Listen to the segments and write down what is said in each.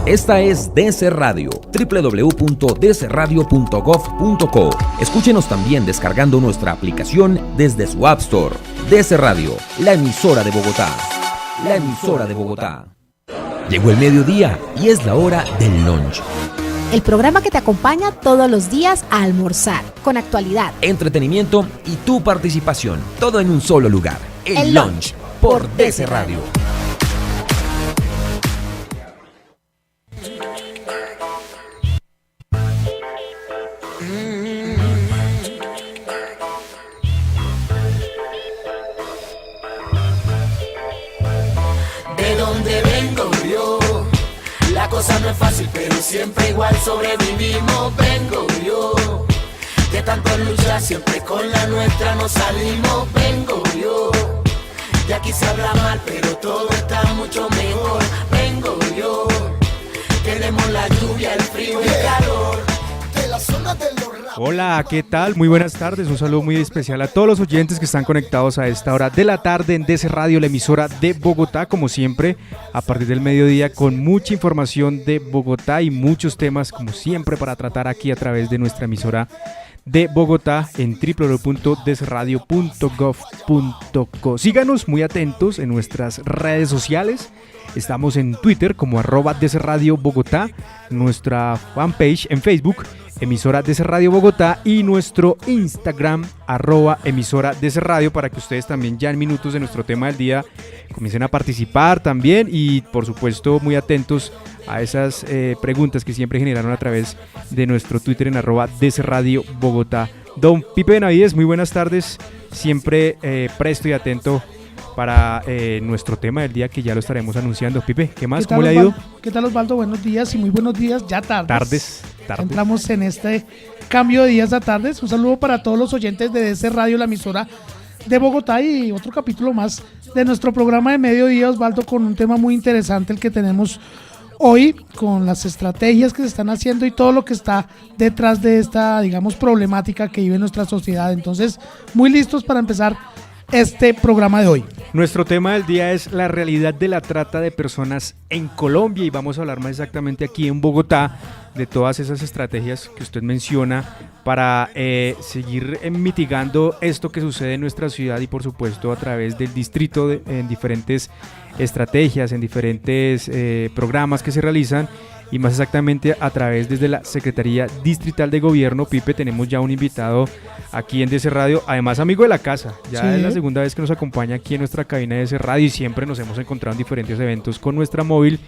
Esta es DC Radio, www.dcradio.gov.co. Escúchenos también descargando nuestra aplicación desde su App Store. DC Radio, la emisora de Bogotá. La emisora de Bogotá. Llegó el mediodía y es la hora del lunch. El programa que te acompaña todos los días a almorzar, con actualidad, entretenimiento y tu participación, todo en un solo lugar. El lunch por DC Radio. De donde vengo yo, la cosa no es fácil, pero siempre igual sobrevivimos. Vengo yo, de tanto luchar, siempre con la nuestra nos salimos. Vengo yo, de aquí se habla mal, pero todo está mucho mejor. Vengo yo, tenemos la lluvia, el frío y el calor de la zona de los. Hola, ¿qué tal? Muy buenas tardes, un saludo muy especial a todos los oyentes que están conectados a esta hora de la tarde en DC Radio, la emisora de Bogotá, como siempre, a partir del mediodía con mucha información de Bogotá y muchos temas, como siempre, para tratar aquí a través de nuestra emisora de Bogotá en www.dcradio.gov.co. Síganos muy atentos en nuestras redes sociales. Estamos en Twitter como @DCRadio Bogotá, nuestra fanpage en Facebook, emisora DC Radio Bogotá, y nuestro Instagram, @emisora DC Radio, para que ustedes también ya en minutos de nuestro tema del día comiencen a participar también y por supuesto muy atentos a esas preguntas que siempre generaron a través de nuestro Twitter en @DC Radio Bogotá. Don Pipe Benavides, muy buenas tardes, siempre presto y atento para nuestro tema del día, que ya lo estaremos anunciando. Pipe, ¿qué más? ¿Cómo le ha ido? ¿Qué tal, Osvaldo? Buenos días y muy buenos días, ya tardes. Tardes. Entramos en este cambio de días a tardes. Un saludo para todos los oyentes de DC Radio, la emisora de Bogotá, y otro capítulo más de nuestro programa de mediodía, Osvaldo, con un tema muy interesante el que tenemos hoy, con las estrategias que se están haciendo y todo lo que está detrás de esta, digamos, problemática que vive nuestra sociedad. Entonces, muy listos para empezar este programa de hoy. Nuestro tema del día es la realidad de la trata de personas en Colombia, y vamos a hablar más exactamente aquí en Bogotá de todas esas estrategias que usted menciona para seguir mitigando esto que sucede en nuestra ciudad, y por supuesto a través del distrito en diferentes estrategias, en diferentes programas que se realizan, y más exactamente a través desde la Secretaría Distrital de Gobierno. Pipe, tenemos ya un invitado aquí en DC Radio, además amigo de la casa, ya sí. Es la segunda vez que nos acompaña aquí en nuestra cabina de DC Radio y siempre nos hemos encontrado en diferentes eventos con nuestra móvil.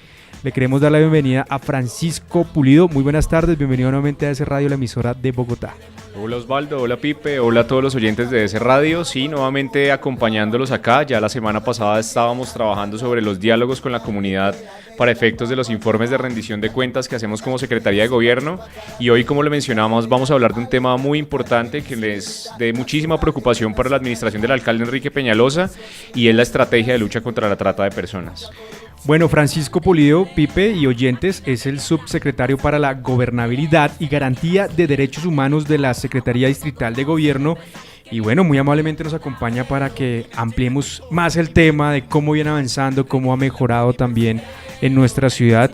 Le queremos dar la bienvenida a Francisco Pulido. Muy buenas tardes, bienvenido nuevamente a DC Radio, la emisora de Bogotá. Hola Osvaldo, hola Pipe, hola a todos los oyentes de DC Radio. Sí, nuevamente acompañándolos acá. Ya la semana pasada estábamos trabajando sobre los diálogos con la comunidad para efectos de los informes de rendición de cuentas que hacemos como Secretaría de Gobierno, y hoy, como le mencionamos, vamos a hablar de un tema muy importante que es de muchísima preocupación para la administración del alcalde Enrique Peñalosa, y es la estrategia de lucha contra la trata de personas. Bueno, Francisco Pulido, Pipe y oyentes, es el subsecretario para la Gobernabilidad y Garantía de Derechos Humanos de la Secretaría Distrital de Gobierno, y bueno, muy amablemente nos acompaña para que ampliemos más el tema de cómo viene avanzando, cómo ha mejorado también en nuestra ciudad.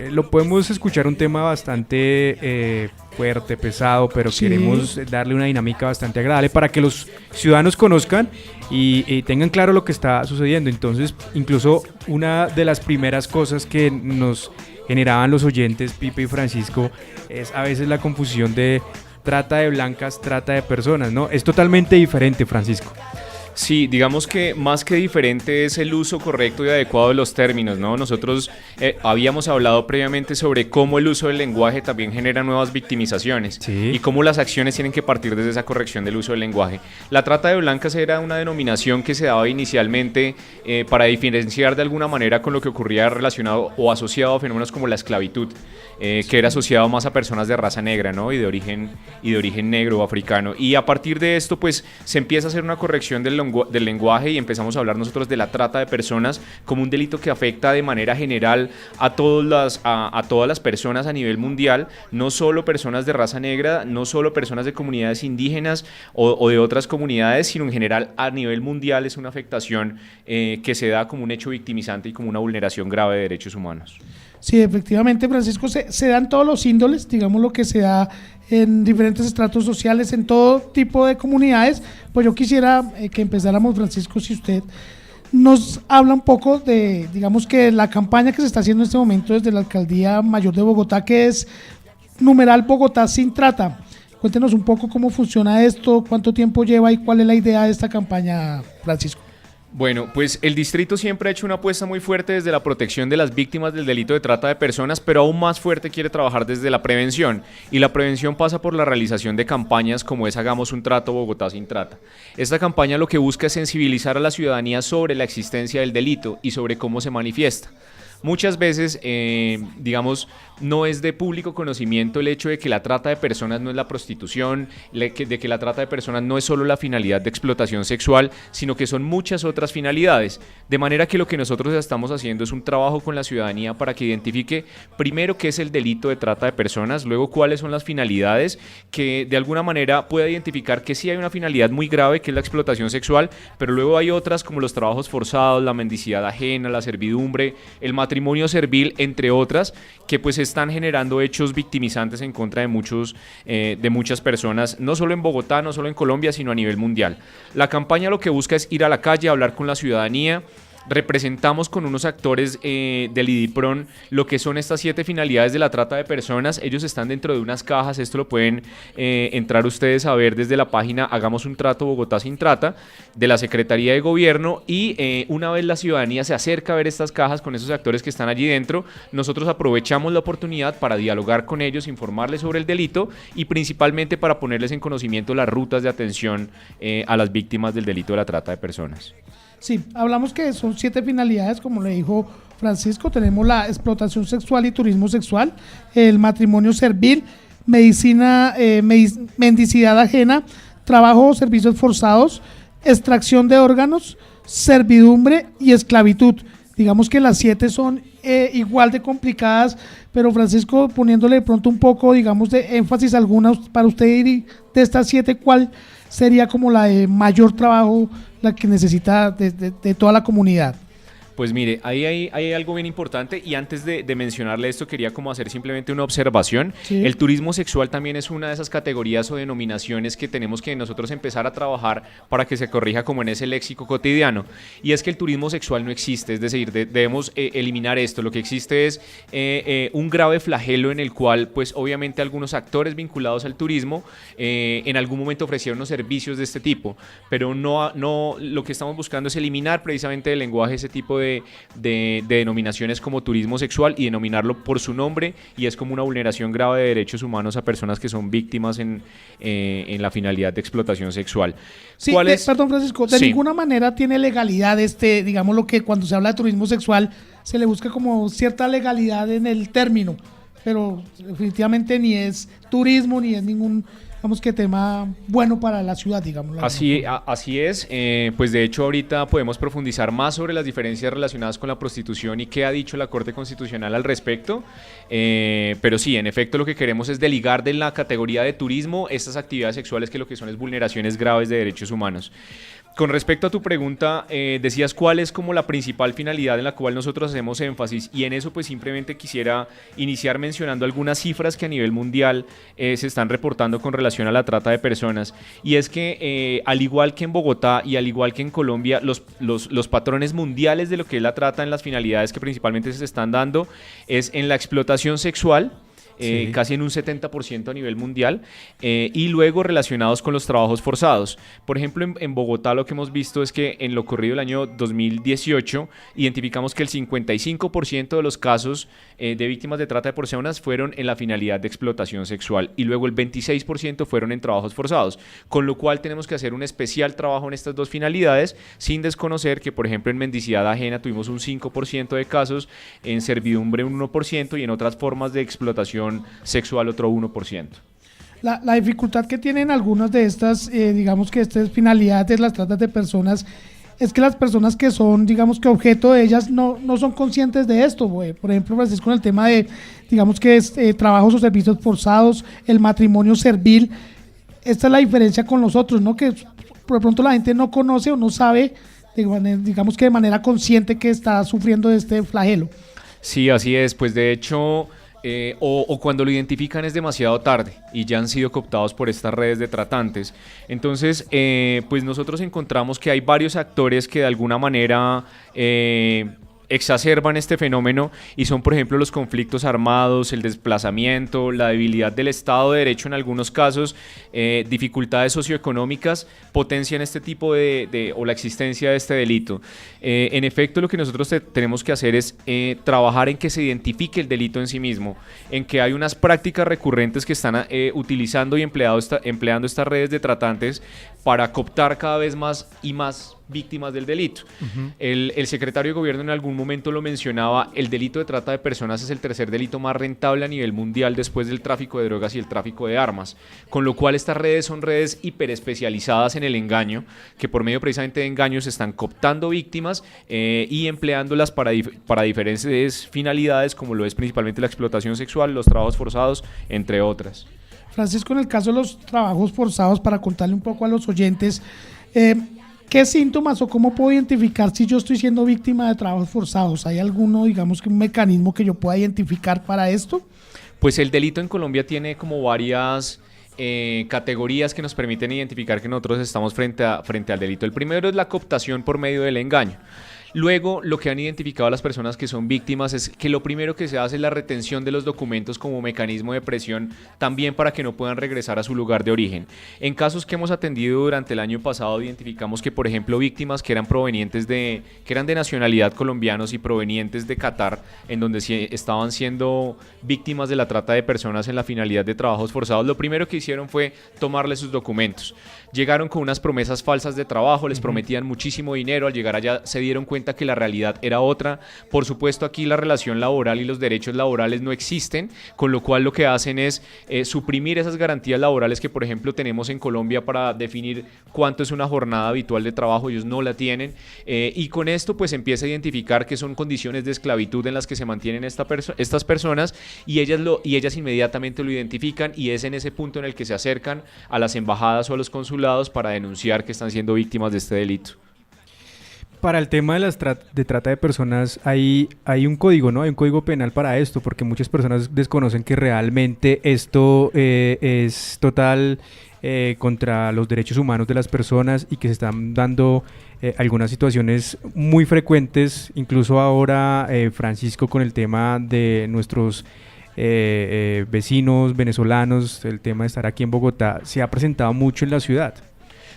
Lo podemos escuchar, un tema bastante fuerte, pesado, pero sí, queremos darle una dinámica bastante agradable para que los ciudadanos conozcan y tengan claro lo que está sucediendo. Entonces, incluso una de las primeras cosas que nos generaban los oyentes, Pipe y Francisco, es a veces la confusión de trata de blancas, trata de personas, ¿no? Es totalmente diferente, Francisco. Sí, digamos que más que diferente es el uso correcto y adecuado de los términos, ¿no? Nosotros habíamos hablado previamente sobre cómo el uso del lenguaje también genera nuevas victimizaciones, sí, y cómo las acciones tienen que partir desde esa corrección del uso del lenguaje. La trata de blancas era una denominación que se daba inicialmente para diferenciar de alguna manera con lo que ocurría relacionado o asociado a fenómenos como la esclavitud, que era asociado más a personas de raza negra, ¿no? y de origen negro o africano. Y a partir de esto, pues, se empieza a hacer una corrección del lenguaje y empezamos a hablar nosotros de la trata de personas como un delito que afecta de manera general a todas las personas a nivel mundial, no solo personas de raza negra, no solo personas de comunidades indígenas o de otras comunidades, sino en general a nivel mundial. Es una afectación que se da como un hecho victimizante y como una vulneración grave de derechos humanos. Sí, efectivamente, Francisco, se dan todos los índoles, digamos lo que se da en diferentes estratos sociales, en todo tipo de comunidades. Pues yo quisiera que empezáramos, Francisco, si usted nos habla un poco de, digamos que la campaña que se está haciendo en este momento desde la Alcaldía Mayor de Bogotá, que es numeral Bogotá sin trata. Cuéntenos un poco cómo funciona esto, cuánto tiempo lleva y cuál es la idea de esta campaña, Francisco. Bueno, pues el distrito siempre ha hecho una apuesta muy fuerte desde la protección de las víctimas del delito de trata de personas, pero aún más fuerte quiere trabajar desde la prevención. Y la prevención pasa por la realización de campañas como es Hagamos un Trato Bogotá sin Trata. Esta campaña lo que busca es sensibilizar a la ciudadanía sobre la existencia del delito y sobre cómo se manifiesta. Muchas veces, digamos, no es de público conocimiento el hecho de que la trata de personas no es la prostitución, de que la trata de personas no es solo la finalidad de explotación sexual, sino que son muchas otras finalidades. De manera que lo que nosotros estamos haciendo es un trabajo con la ciudadanía para que identifique primero qué es el delito de trata de personas, luego cuáles son las finalidades, que de alguna manera pueda identificar que sí hay una finalidad muy grave, que es la explotación sexual, pero luego hay otras como los trabajos forzados, la mendicidad ajena, la servidumbre, el matrimonio servil, entre otras, que pues están generando hechos victimizantes en contra de muchas personas, no solo en Bogotá, no solo en Colombia, sino a nivel mundial. La campaña lo que busca es ir a la calle, hablar con la ciudadanía. Representamos con unos actores del IDIPRON lo que son estas 7 finalidades de la trata de personas. Ellos están dentro de unas cajas, esto lo pueden entrar ustedes a ver desde la página Hagamos un Trato Bogotá sin Trata de la Secretaría de Gobierno, y una vez la ciudadanía se acerca a ver estas cajas con esos actores que están allí dentro, nosotros aprovechamos la oportunidad para dialogar con ellos, informarles sobre el delito y principalmente para ponerles en conocimiento las rutas de atención a las víctimas del delito de la trata de personas. Sí, hablamos que son 7 finalidades, como le dijo Francisco. Tenemos la explotación sexual y turismo sexual, el matrimonio servil, mendicidad ajena, trabajo o servicios forzados, extracción de órganos, servidumbre y esclavitud. Digamos que las 7 son igual de complicadas, pero Francisco, poniéndole de pronto un poco, digamos, de énfasis algunas para usted, y de estas 7, ¿cuál sería como la de mayor trabajo, la que necesita de toda la comunidad? Pues mire, ahí hay algo bien importante, y antes de mencionarle esto quería como hacer simplemente una observación. Sí. El turismo sexual también es una de esas categorías o denominaciones que tenemos que nosotros empezar a trabajar para que se corrija como en ese léxico cotidiano, y es que el turismo sexual no existe, es decir, debemos eliminar esto. Lo que existe es un grave flagelo en el cual pues obviamente algunos actores vinculados al turismo en algún momento ofrecieron unos servicios de este tipo, pero no lo que estamos buscando es eliminar precisamente del lenguaje ese tipo de denominaciones como turismo sexual y denominarlo por su nombre, y es como una vulneración grave de derechos humanos a personas que son víctimas en la finalidad de explotación sexual. Sí, perdón, Francisco, de ninguna manera tiene legalidad digamos lo que cuando se habla de turismo sexual se le busca como cierta legalidad en el término, pero definitivamente ni es turismo ni es ningún, digamos que tema bueno para la ciudad, digamos. Así es, pues de hecho ahorita podemos profundizar más sobre las diferencias relacionadas con la prostitución y qué ha dicho la Corte Constitucional al respecto, pero sí, en efecto lo que queremos es desligar de la categoría de turismo estas actividades sexuales que lo que son es vulneraciones graves de derechos humanos. Con respecto a tu pregunta, decías cuál es como la principal finalidad en la cual nosotros hacemos énfasis, y en eso pues simplemente quisiera iniciar mencionando algunas cifras que a nivel mundial se están reportando con relación a la trata de personas, y es que al igual que en Bogotá y al igual que en Colombia, los patrones mundiales de lo que es la trata en las finalidades que principalmente se están dando es en la explotación sexual, sí, casi en un 70% a nivel mundial, y luego relacionados con los trabajos forzados. Por ejemplo, en Bogotá lo que hemos visto es que en lo corrido del año 2018 identificamos que el 55% de los casos de víctimas de trata de personas fueron en la finalidad de explotación sexual, y luego el 26% fueron en trabajos forzados, con lo cual tenemos que hacer un especial trabajo en estas dos finalidades, sin desconocer que, por ejemplo, en mendicidad ajena tuvimos un 5% de casos, en servidumbre un 1% y en otras formas de explotación sexual otro 1%. La dificultad que tienen algunas de estas, digamos que estas finalidades de las tratas de personas, es que las personas que son, digamos que objeto de ellas no son conscientes de esto, güey. Por ejemplo, Francisco, con el tema de, digamos que es trabajos o servicios forzados, el matrimonio servil. Esta es la diferencia con los otros, ¿no? Que por pronto la gente no conoce o no sabe, digamos que de manera consciente que está sufriendo de este flagelo. Sí, así es. Pues de hecho, o cuando lo identifican es demasiado tarde y ya han sido cooptados por estas redes de tratantes. Entonces, pues nosotros encontramos que hay varios actores que de alguna manera exacerban este fenómeno y son, por ejemplo, los conflictos armados, el desplazamiento, la debilidad del Estado de Derecho en algunos casos, dificultades socioeconómicas potencian este tipo o la existencia de este delito. En efecto, lo que nosotros tenemos que hacer es trabajar en que se identifique el delito en sí mismo, en que hay unas prácticas recurrentes que están utilizando y empleando estas redes de tratantes para cooptar cada vez más y más víctimas del delito. Uh-huh. El secretario de Gobierno en algún momento lo mencionaba, el delito de trata de personas es el tercer delito más rentable a nivel mundial después del tráfico de drogas y el tráfico de armas, con lo cual estas redes son redes hiperespecializadas en el engaño, que por medio precisamente de engaños están cooptando víctimas y empleándolas para diferentes finalidades, como lo es principalmente la explotación sexual, los trabajos forzados, entre otras. Francisco, en el caso de los trabajos forzados, para contarle un poco a los oyentes, ¿qué síntomas o cómo puedo identificar si yo estoy siendo víctima de trabajos forzados? ¿Hay alguno, digamos, que un mecanismo que yo pueda identificar para esto? Pues el delito en Colombia tiene como varias categorías que nos permiten identificar que nosotros estamos frente al delito. El primero es la cooptación por medio del engaño. Luego, lo que han identificado las personas que son víctimas es que lo primero que se hace es la retención de los documentos como mecanismo de presión, también para que no puedan regresar a su lugar de origen. En casos que hemos atendido durante el año pasado, identificamos que, por ejemplo, víctimas que eran de nacionalidad colombianos y provenientes de Qatar, en donde estaban siendo víctimas de la trata de personas en la finalidad de trabajos forzados, lo primero que hicieron fue tomarles sus documentos. Llegaron con unas promesas falsas de trabajo, les prometían muchísimo dinero, al llegar allá se dieron cuenta que la realidad era otra. Por supuesto, aquí la relación laboral y los derechos laborales no existen, con lo cual lo que hacen es suprimir esas garantías laborales que, por ejemplo, tenemos en Colombia para definir cuánto es una jornada habitual de trabajo. Ellos no la tienen, y con esto pues empieza a identificar que son condiciones de esclavitud en las que se mantienen estas personas, y ellas inmediatamente lo identifican, y es en ese punto en el que se acercan a las embajadas o a los consulados para denunciar que están siendo víctimas de este delito. Para el tema de de trata de personas hay un código, ¿no? Hay un código penal para esto, porque muchas personas desconocen que realmente esto es total contra los derechos humanos de las personas, y que se están dando algunas situaciones muy frecuentes, incluso ahora, Francisco, con el tema de nuestros vecinos venezolanos, el tema de estar aquí en Bogotá, se ha presentado mucho en la ciudad.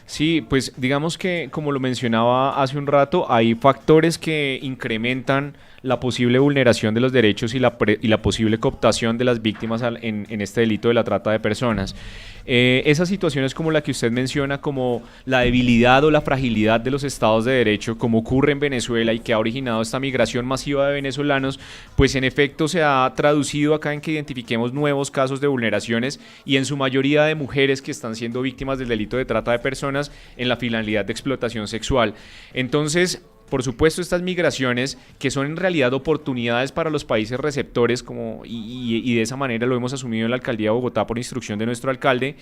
Sí, pues digamos que, como lo mencionaba hace un rato, hay factores que incrementan la posible vulneración de los derechos y la posible cooptación de las víctimas en este delito de la trata de personas. Esas situaciones como la que usted menciona, como la debilidad o la fragilidad de los estados de derecho, como ocurre en Venezuela y que ha originado esta migración masiva de venezolanos, pues en efecto se ha traducido acá en que identifiquemos nuevos casos de vulneraciones, y en su mayoría de mujeres que están siendo víctimas del delito de trata de personas en la finalidad de explotación sexual. Entonces, por supuesto, estas migraciones, que son en realidad oportunidades para los países receptores, y de esa manera lo hemos asumido en la Alcaldía de Bogotá por instrucción de nuestro alcalde,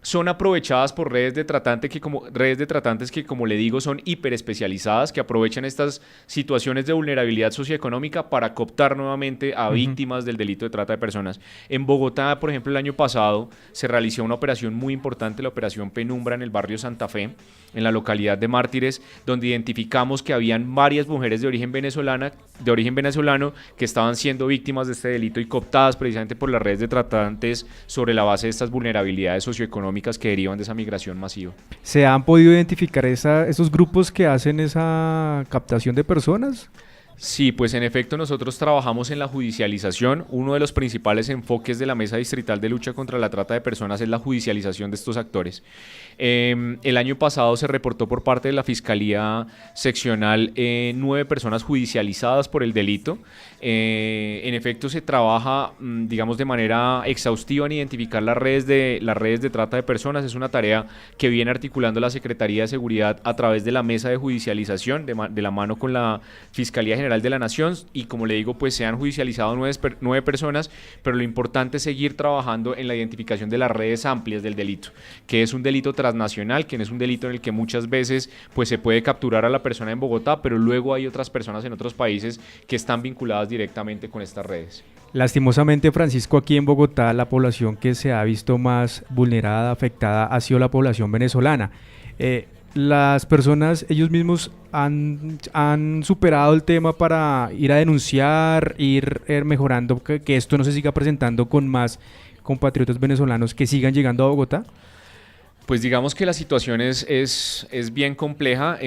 son aprovechadas por redes de tratantes que, como le digo, son hiperespecializadas, que aprovechan estas situaciones de vulnerabilidad socioeconómica para cooptar nuevamente a víctimas del delito de trata de personas. En Bogotá, por ejemplo, el año pasado se realizó una operación muy importante, la Operación Penumbra, en el barrio Santa Fe, en la localidad de Mártires, donde identificamos que habían varias mujeres de origen venezolano que estaban siendo víctimas de este delito y cooptadas precisamente por las redes de tratantes sobre la base de estas vulnerabilidades socioeconómicas que derivan de esa migración masiva. ¿Se han podido identificar esos grupos que hacen esa captación de personas? Sí, pues en efecto nosotros trabajamos en la judicialización. Uno de los principales enfoques de la Mesa Distrital de Lucha contra la Trata de Personas es la judicialización de estos actores. El año pasado se reportó por parte de la Fiscalía Seccional 9 personas judicializadas por el delito. En efecto se trabaja, digamos, de manera exhaustiva en identificar las redes de trata de personas. Es una tarea que viene articulando la Secretaría de Seguridad a través de la Mesa de Judicialización, de la mano con la Fiscalía General de la Nación y, como le digo, pues se han judicializado 9 personas, pero lo importante es seguir trabajando en la identificación de las redes amplias del delito, que es un delito transnacional, que no es un delito en el que muchas veces pues se puede capturar a la persona en Bogotá, pero luego hay otras personas en otros países que están vinculadas directamente con estas redes. Lastimosamente, Francisco, aquí en Bogotá la población que se ha visto más vulnerada, afectada, ha sido la población venezolana. Las personas, ellos mismos han superado el tema para ir a denunciar, ir mejorando, que esto no se siga presentando con más compatriotas venezolanos que sigan llegando a Bogotá. Pues digamos que la situación es bien compleja.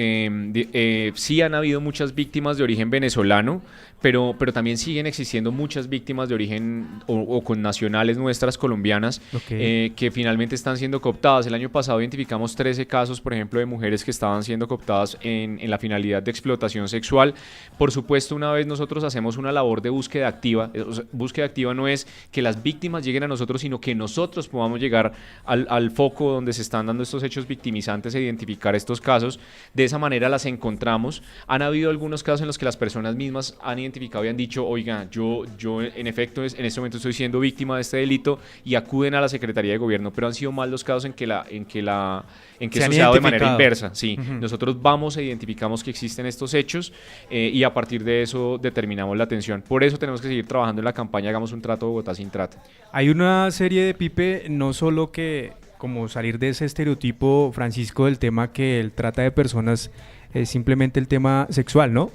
Sí han habido muchas víctimas de origen venezolano, pero también siguen existiendo muchas víctimas de origen o con nacionales nuestras colombianas, que finalmente están siendo cooptadas. El año pasado identificamos 13 casos, por ejemplo, de mujeres que estaban siendo cooptadas en la finalidad de explotación sexual. Por supuesto, una vez nosotros hacemos una labor de búsqueda activa, búsqueda activa no es que las víctimas lleguen a nosotros, sino que nosotros podamos llegar al foco donde se están dando estos hechos victimizantes e identificar estos casos. De esa manera las encontramos. Han habido algunos casos en los que las personas mismas han identificado y han dicho, oiga, yo en efecto en este momento estoy siendo víctima de este delito, y acuden a la Secretaría de Gobierno, pero han sido más los casos en que eso se ha dado de manera inversa. Sí, nosotros vamos e identificamos que existen estos hechos y a partir de eso determinamos la atención. Por eso tenemos que seguir trabajando en la campaña Hagamos un Trato Bogotá sin trata. Hay una serie de, Pipe, no solo que como salir de ese estereotipo, Francisco, del tema que el trata de personas es simplemente el tema sexual, ¿no?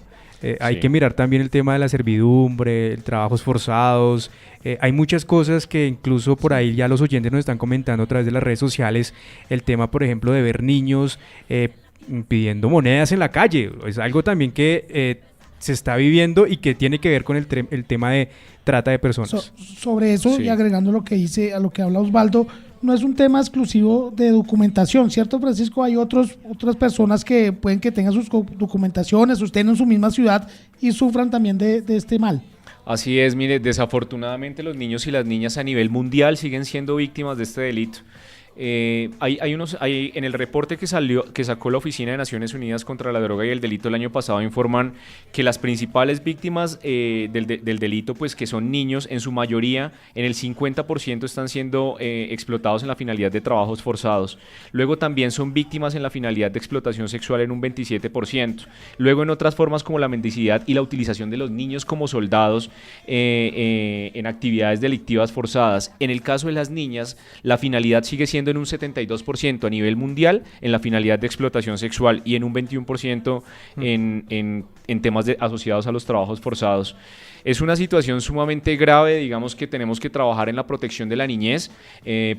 Hay que mirar también el tema de la servidumbre, trabajos forzados. Hay muchas cosas que incluso por ahí ya los oyentes nos están comentando a través de las redes sociales. El tema, por ejemplo, de ver niños pidiendo monedas en la calle. Es algo también que se está viviendo y que tiene que ver con el tema de trata de personas. Sobre eso, y agregando lo que dice, a lo que habla Osvaldo, no es un tema exclusivo de documentación, ¿cierto, Francisco? Hay otras personas que pueden que tengan sus documentaciones, estén en su misma ciudad y sufran también de este mal. Así es, mire, desafortunadamente los niños y las niñas a nivel mundial siguen siendo víctimas de este delito. Hay en el reporte que sacó la Oficina de Naciones Unidas contra la Droga y el Delito el año pasado, informan que las principales víctimas del delito, pues que son niños, en su mayoría, en el 50% están siendo explotados en la finalidad de trabajos forzados. Luego también son víctimas en la finalidad de explotación sexual en un 27%. Luego en otras formas como la mendicidad y la utilización de los niños como soldados en actividades delictivas forzadas. En el caso de las niñas, la finalidad sigue siendo en un 72% a nivel mundial en la finalidad de explotación sexual y en un 21% en temas asociados a los trabajos forzados. Es una situación sumamente grave, digamos que tenemos que trabajar en la protección de la niñez,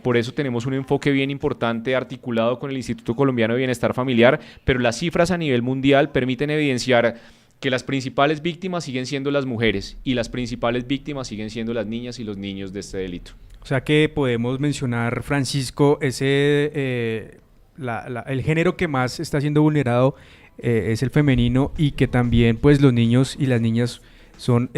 por eso tenemos un enfoque bien importante articulado con el Instituto Colombiano de Bienestar Familiar, pero las cifras a nivel mundial permiten evidenciar que las principales víctimas siguen siendo las mujeres y las principales víctimas siguen siendo las niñas y los niños de este delito. O sea que podemos mencionar, Francisco, el género que más está siendo vulnerado es el femenino, y que también pues los niños y las niñas son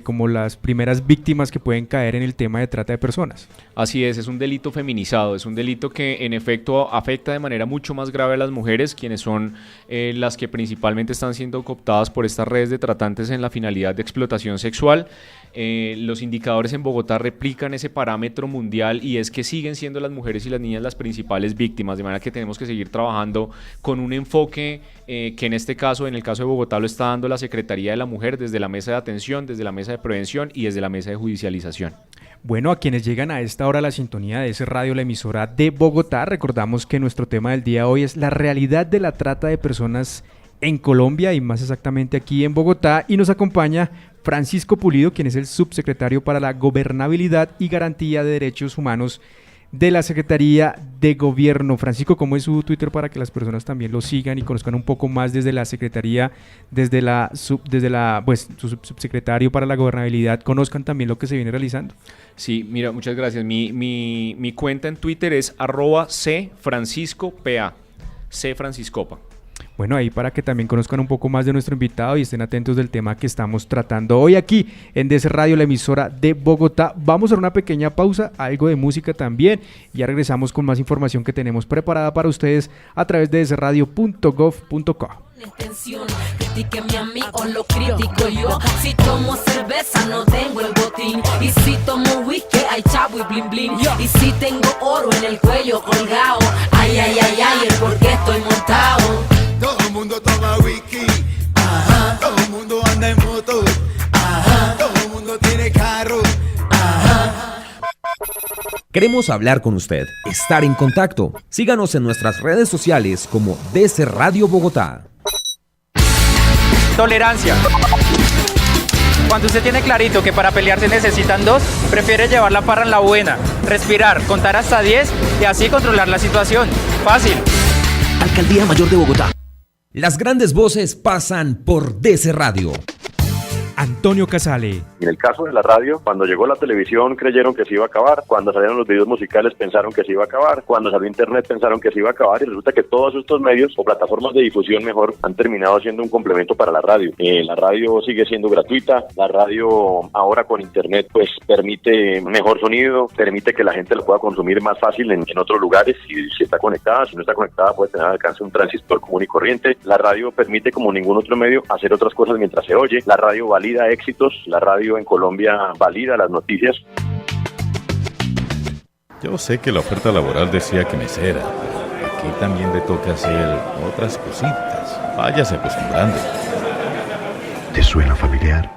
como las primeras víctimas que pueden caer en el tema de trata de personas. Así es un delito feminizado, es un delito que en efecto afecta de manera mucho más grave a las mujeres, quienes son las que principalmente están siendo cooptadas por estas redes de tratantes en la finalidad de explotación sexual. Los indicadores en Bogotá replican ese parámetro mundial, y es que siguen siendo las mujeres y las niñas las principales víctimas, de manera que tenemos que seguir trabajando con un enfoque que en este caso, en el caso de Bogotá, lo está dando la Secretaría de la Mujer desde la mesa de atención, desde la mesa de prevención y desde la mesa de judicialización. Bueno, a quienes llegan a esta hora a la sintonía de DC Radio, la emisora de Bogotá, recordamos que nuestro tema del día de hoy es la realidad de la trata de personas en Colombia, y más exactamente aquí en Bogotá, y nos acompaña Francisco Pulido, quien es el subsecretario para la Gobernabilidad y Garantía de Derechos Humanos de la Secretaría de Gobierno. Francisco, ¿cómo es su Twitter para que las personas también lo sigan y conozcan un poco más desde la Secretaría, desde su subsecretario para la Gobernabilidad, conozcan también lo que se viene realizando? Sí, mira, muchas gracias. Mi cuenta en Twitter es @cfranciscopa, cfranciscopa. Bueno, ahí para que también conozcan un poco más de nuestro invitado y estén atentos del tema que estamos tratando hoy aquí en DC Radio, la emisora de Bogotá. Vamos a una pequeña pausa, algo de música también, y ya regresamos con más información que tenemos preparada para ustedes a través de dcradio.gov.co. Intención, critíqueme a mí o lo critico yo. Si tomo cerveza no tengo el botín, y si tomo whisky hay chavo y blin blin, y si tengo oro en el cuello colgado, ay ay ay ay, el por qué estoy montado. Todo el mundo toma whisky, ajá. Todo el mundo anda en moto, ajá. Todo el mundo tiene carro, ajá. Queremos hablar con usted, estar en contacto. Síganos en nuestras redes sociales como DC Radio Bogotá. Tolerancia. Cuando usted tiene clarito que para pelear se necesitan dos, prefiere llevar la parra en la buena, respirar, contar hasta 10 y así controlar la situación. Fácil. Alcaldía Mayor de Bogotá. Las grandes voces pasan por DC Radio. Antonio Casale. En el caso de la radio, cuando llegó la televisión creyeron que se iba a acabar, cuando salieron los videos musicales pensaron que se iba a acabar, cuando salió internet pensaron que se iba a acabar, y resulta que todos estos medios o plataformas de difusión mejor han terminado siendo un complemento para la radio. La radio sigue siendo gratuita, la radio ahora con internet pues permite mejor sonido, permite que la gente lo pueda consumir más fácil en otros lugares, si está conectada, si no está conectada puede tener al alcance un transistor común y corriente. La radio permite, como ningún otro medio, hacer otras cosas mientras se oye. La radio valida éxitos, la radio en Colombia valida las noticias. Yo sé que la oferta laboral decía que mesera, pero aquí también le toca hacer otras cositas. Váyase acostumbrando. ¿Te suena familiar?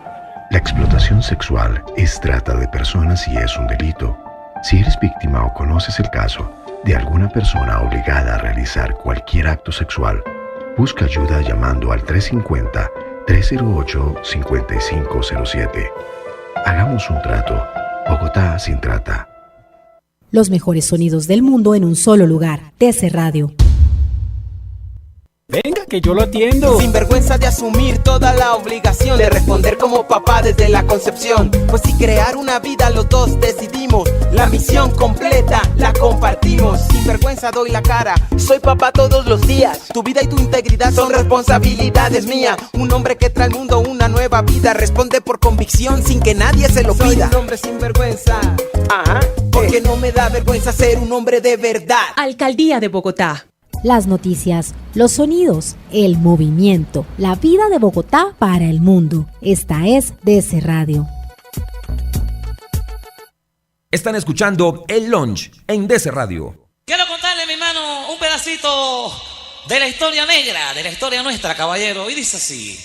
La explotación sexual es trata de personas y es un delito. Si eres víctima o conoces el caso de alguna persona obligada a realizar cualquier acto sexual, busca ayuda llamando al 350-308-5507. Hagamos un trato. Bogotá sin trata. Los mejores sonidos del mundo en un solo lugar. DC Radio. Venga, que yo lo atiendo. Sin vergüenza de asumir toda la obligación de responder como papá desde la concepción. Pues si crear una vida los dos decidimos, la misión completa la compartimos. Sin vergüenza doy la cara, soy papá todos los días. Tu vida y tu integridad son responsabilidades mías. Un hombre que trae al mundo una nueva vida, responde por convicción sin que nadie se lo pida. Soy un hombre sin vergüenza, ajá, porque no me da vergüenza ser un hombre de verdad. Alcaldía de Bogotá. Las noticias, los sonidos, el movimiento, la vida de Bogotá para el mundo. Esta es DC Radio. Están escuchando El Lunch en DC Radio. Quiero contarle, mi hermano, un pedacito de la historia negra, de la historia nuestra, caballero. Y dice así.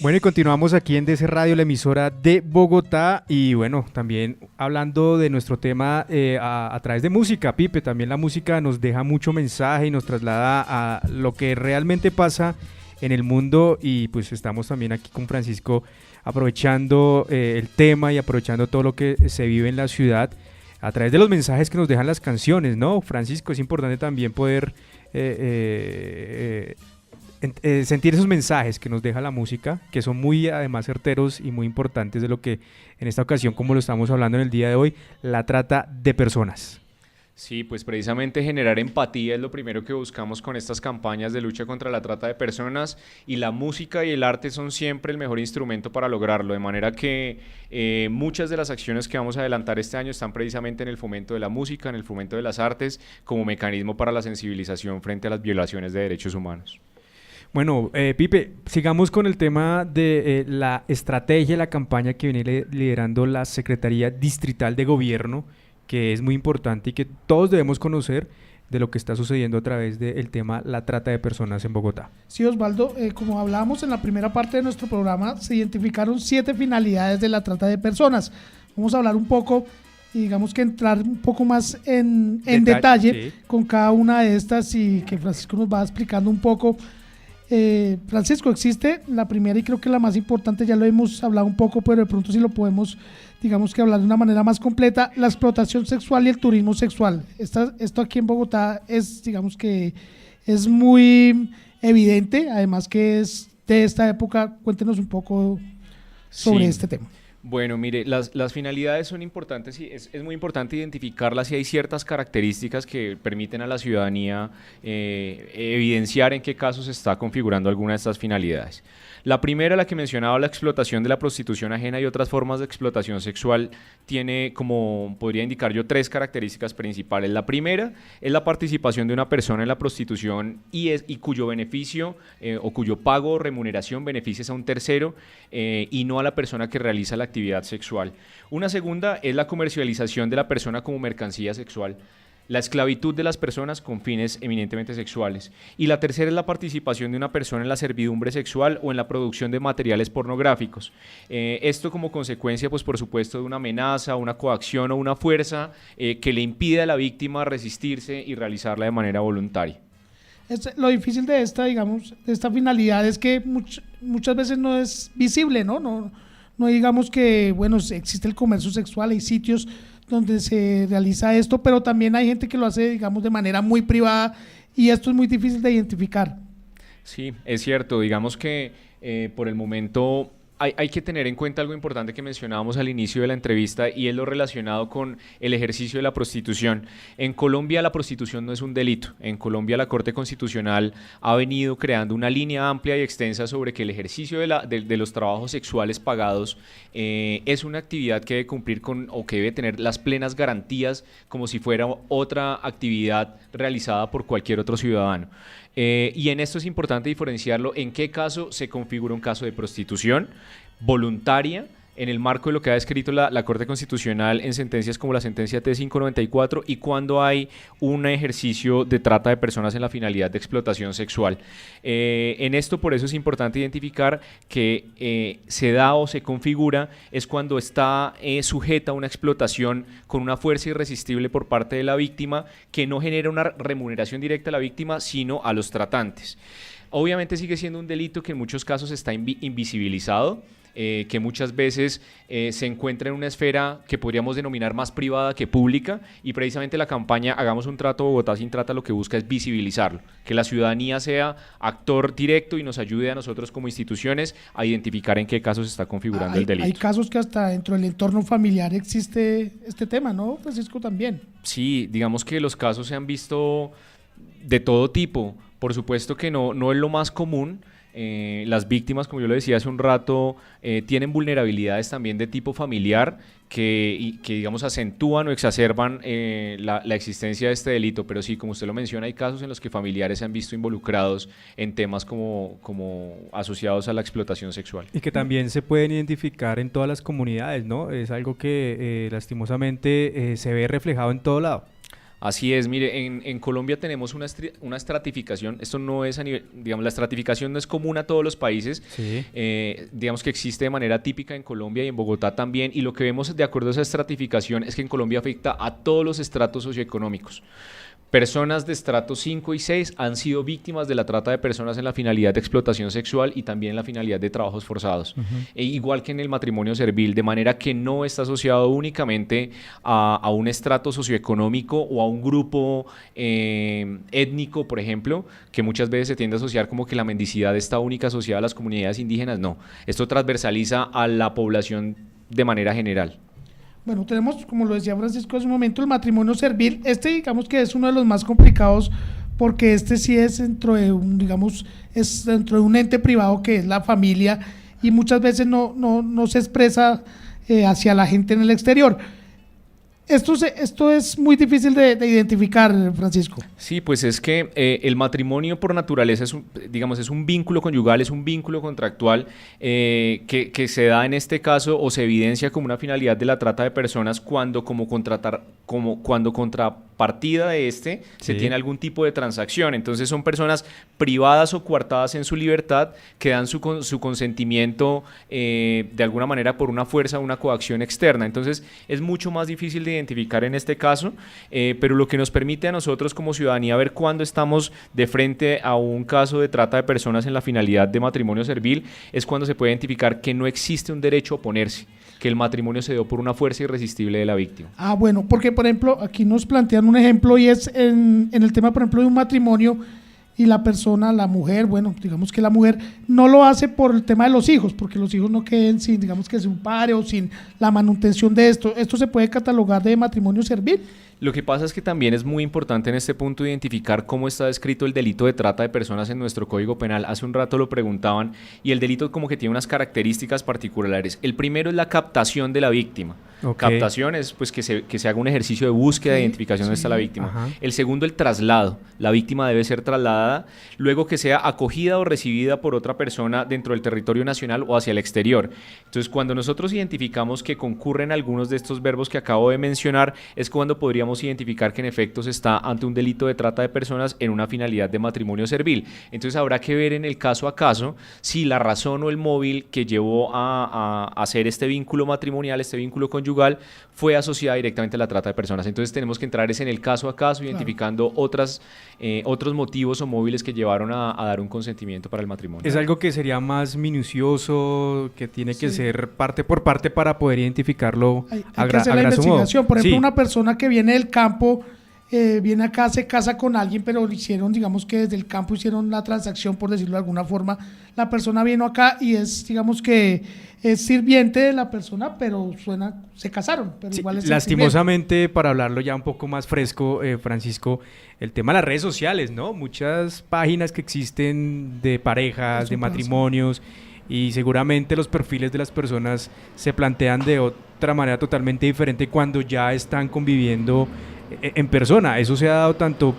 Bueno, y continuamos aquí en DC Radio, la emisora de Bogotá, y bueno, también hablando de nuestro tema a través de música, Pipe. También la música nos deja mucho mensaje y nos traslada a lo que realmente pasa en el mundo, y pues estamos también aquí con Francisco aprovechando el tema y aprovechando todo lo que se vive en la ciudad a través de los mensajes que nos dejan las canciones, ¿no? Francisco, es importante también poder sentir esos mensajes que nos deja la música, que son muy además certeros y muy importantes de lo que en esta ocasión, como lo estamos hablando en el día de hoy, la trata de personas. Sí, pues precisamente generar empatía es lo primero que buscamos con estas campañas de lucha contra la trata de personas, y la música y el arte son siempre el mejor instrumento para lograrlo, de manera que muchas de las acciones que vamos a adelantar este año están precisamente en el fomento de la música, en el fomento de las artes, como mecanismo para la sensibilización frente a las violaciones de derechos humanos. Bueno, Pipe, sigamos con el tema de la estrategia, la campaña que viene liderando la Secretaría Distrital de Gobierno, que es muy importante y que todos debemos conocer de lo que está sucediendo a través del tema la trata de personas en Bogotá. Sí, Osvaldo, como hablábamos en la primera parte de nuestro programa, se identificaron 7 finalidades de la trata de personas. Vamos a hablar un poco digamos que entrar un poco más en detalle con cada una de estas y que Francisco nos va explicando un poco. Francisco, existe la primera y creo que la más importante, ya lo hemos hablado un poco, pero de pronto sí lo podemos, digamos que hablar de una manera más completa, la explotación sexual y el turismo sexual. Esto aquí en Bogotá es, digamos que es muy evidente, además que es de esta época. Cuéntenos un poco sobre este tema. Bueno, mire, las finalidades son importantes y es muy importante identificarlas, y hay ciertas características que permiten a la ciudadanía evidenciar en qué casos se está configurando alguna de estas finalidades. La primera, la que mencionaba, la explotación de la prostitución ajena y otras formas de explotación sexual, tiene, como podría indicar yo, 3 características principales. La primera es la participación de una persona en la prostitución y cuyo beneficio o cuyo pago o remuneración beneficia a un tercero y no a la persona que realiza la actividad sexual. Una segunda es la comercialización de la persona como mercancía sexual, la esclavitud de las personas con fines eminentemente sexuales. Y la tercera es la participación de una persona en la servidumbre sexual o en la producción de materiales pornográficos. Esto como consecuencia, pues por supuesto, de una amenaza, una coacción o una fuerza que le impide a la víctima resistirse y realizarla de manera voluntaria. Lo difícil de esta, digamos, de esta finalidad es que muchas veces no es visible, ¿no? No digamos que, bueno, existe el comercio sexual, hay sitios donde se realiza esto, pero también hay gente que lo hace, digamos, de manera muy privada, y esto es muy difícil de identificar. Sí, es cierto. Digamos que por el momento hay que tener en cuenta algo importante que mencionábamos al inicio de la entrevista, y es lo relacionado con el ejercicio de la prostitución. En Colombia la prostitución no es un delito. En Colombia la Corte Constitucional ha venido creando una línea amplia y extensa sobre que el ejercicio de los trabajos sexuales pagados es una actividad que debe cumplir con, o que debe tener las plenas garantías como si fuera otra actividad realizada por cualquier otro ciudadano. Y en esto es importante diferenciarlo en qué caso se configura un caso de prostitución voluntaria en el marco de lo que ha descrito la Corte Constitucional en sentencias como la sentencia T594, y cuando hay un ejercicio de trata de personas en la finalidad de explotación sexual. En esto, por eso es importante identificar que se da o se configura es cuando está sujeta a una explotación con una fuerza irresistible por parte de la víctima, que no genera una remuneración directa a la víctima, sino a los tratantes. Obviamente sigue siendo un delito que en muchos casos está invisibilizado, que muchas veces se encuentra en una esfera que podríamos denominar más privada que pública, y precisamente la campaña Hagamos un Trato Bogotá sin Trata lo que busca es visibilizarlo, que la ciudadanía sea actor directo y nos ayude a nosotros como instituciones a identificar en qué casos se está configurando el delito. Hay casos que hasta dentro del entorno familiar existe este tema, ¿no, Francisco? También. Sí, digamos que los casos se han visto de todo tipo. Por supuesto que no es lo más común. Las víctimas, como yo lo decía hace un rato, tienen vulnerabilidades también de tipo familiar que digamos, acentúan o exacerban la existencia de este delito. Pero sí, como usted lo menciona, hay casos en los que familiares se han visto involucrados en temas como asociados a la explotación sexual. Y que también se pueden identificar en todas las comunidades, ¿no? Es algo que lastimosamente se ve reflejado en todo lado. Así es, mire, en Colombia tenemos una estratificación. Esto no es a nivel, digamos, la estratificación no es común a todos los países. Sí. Digamos que existe de manera típica en Colombia y en Bogotá también, y lo que vemos de acuerdo a esa estratificación es que en Colombia afecta a todos los estratos socioeconómicos. Personas de estratos 5 y 6 han sido víctimas de la trata de personas en la finalidad de explotación sexual y también en la finalidad de trabajos forzados. Igual que en el matrimonio servil, de manera que no está asociado únicamente a un estrato socioeconómico o a un grupo étnico, por ejemplo, que muchas veces se tiende a asociar como que la mendicidad está única asociada a las comunidades indígenas. No, esto transversaliza a la población de manera general. Bueno, tenemos, como lo decía Francisco hace un momento, el matrimonio servil. Digamos que es uno de los más complicados, porque sí es dentro de un ente privado que es la familia, y muchas veces no se expresa hacia la gente en el exterior. Esto es muy difícil de identificar, Francisco. Sí, pues es que el matrimonio por naturaleza es un vínculo conyugal, es un vínculo contractual que se da en este caso o se evidencia como una finalidad de la trata de personas cuando contrapartida de se tiene algún tipo de transacción. Entonces son personas privadas o coartadas en su libertad que dan su consentimiento de alguna manera por una fuerza o una coacción externa. Entonces es mucho más difícil de identificar en este caso, pero lo que nos permite a nosotros como ciudadanía ver cuándo estamos de frente a un caso de trata de personas en la finalidad de matrimonio servil es cuando se puede identificar que no existe un derecho a oponerse, que el matrimonio se dio por una fuerza irresistible de la víctima. Bueno, porque por ejemplo aquí nos plantean un ejemplo y es en el tema por ejemplo de un matrimonio y la persona, la mujer, bueno, digamos que la mujer no lo hace por el tema de los hijos, porque los hijos no queden sin, digamos que sin un padre o sin la manutención de esto. ¿Esto se puede catalogar de matrimonio servil? Lo que pasa es que también es muy importante en este punto identificar cómo está descrito el delito de trata de personas en nuestro Código Penal. Hace un rato lo preguntaban y el delito como que tiene unas características particulares. El primero es la captación de la víctima. Captación es pues que se haga un ejercicio de búsqueda, de identificación de dónde está la víctima. Ajá. El segundo, el traslado. La víctima debe ser trasladada, luego que sea acogida o recibida por otra persona dentro del territorio nacional o hacia el exterior. Entonces, cuando nosotros identificamos que concurren algunos de estos verbos que acabo de mencionar, es cuando podríamos identificar que en efecto se está ante un delito de trata de personas en una finalidad de matrimonio servil. Entonces, habrá que ver en el caso a caso si la razón o el móvil que llevó a hacer este vínculo matrimonial, este vínculo conyugal, fue asociada directamente a la trata de personas. Entonces tenemos que entrar en el caso a caso, identificando otros motivos o móviles que llevaron a dar un consentimiento para el matrimonio. Es algo que sería más minucioso, que tiene que ser parte por parte para poder identificarlo hay que hacer la investigación. Por ejemplo, una persona que viene del campo, viene acá, se casa con alguien, pero hicieron, digamos que desde el campo hicieron la transacción, por decirlo de alguna forma. La persona vino acá y es, digamos que es sirviente de la persona, pero se casaron, pero igual es lastimosamente, para hablarlo ya un poco más fresco, Francisco, el tema de las redes sociales, ¿no? Muchas páginas que existen de parejas, de matrimonios, y seguramente los perfiles de las personas se plantean de otra manera totalmente diferente cuando ya están conviviendo en persona. Eso se ha dado tanto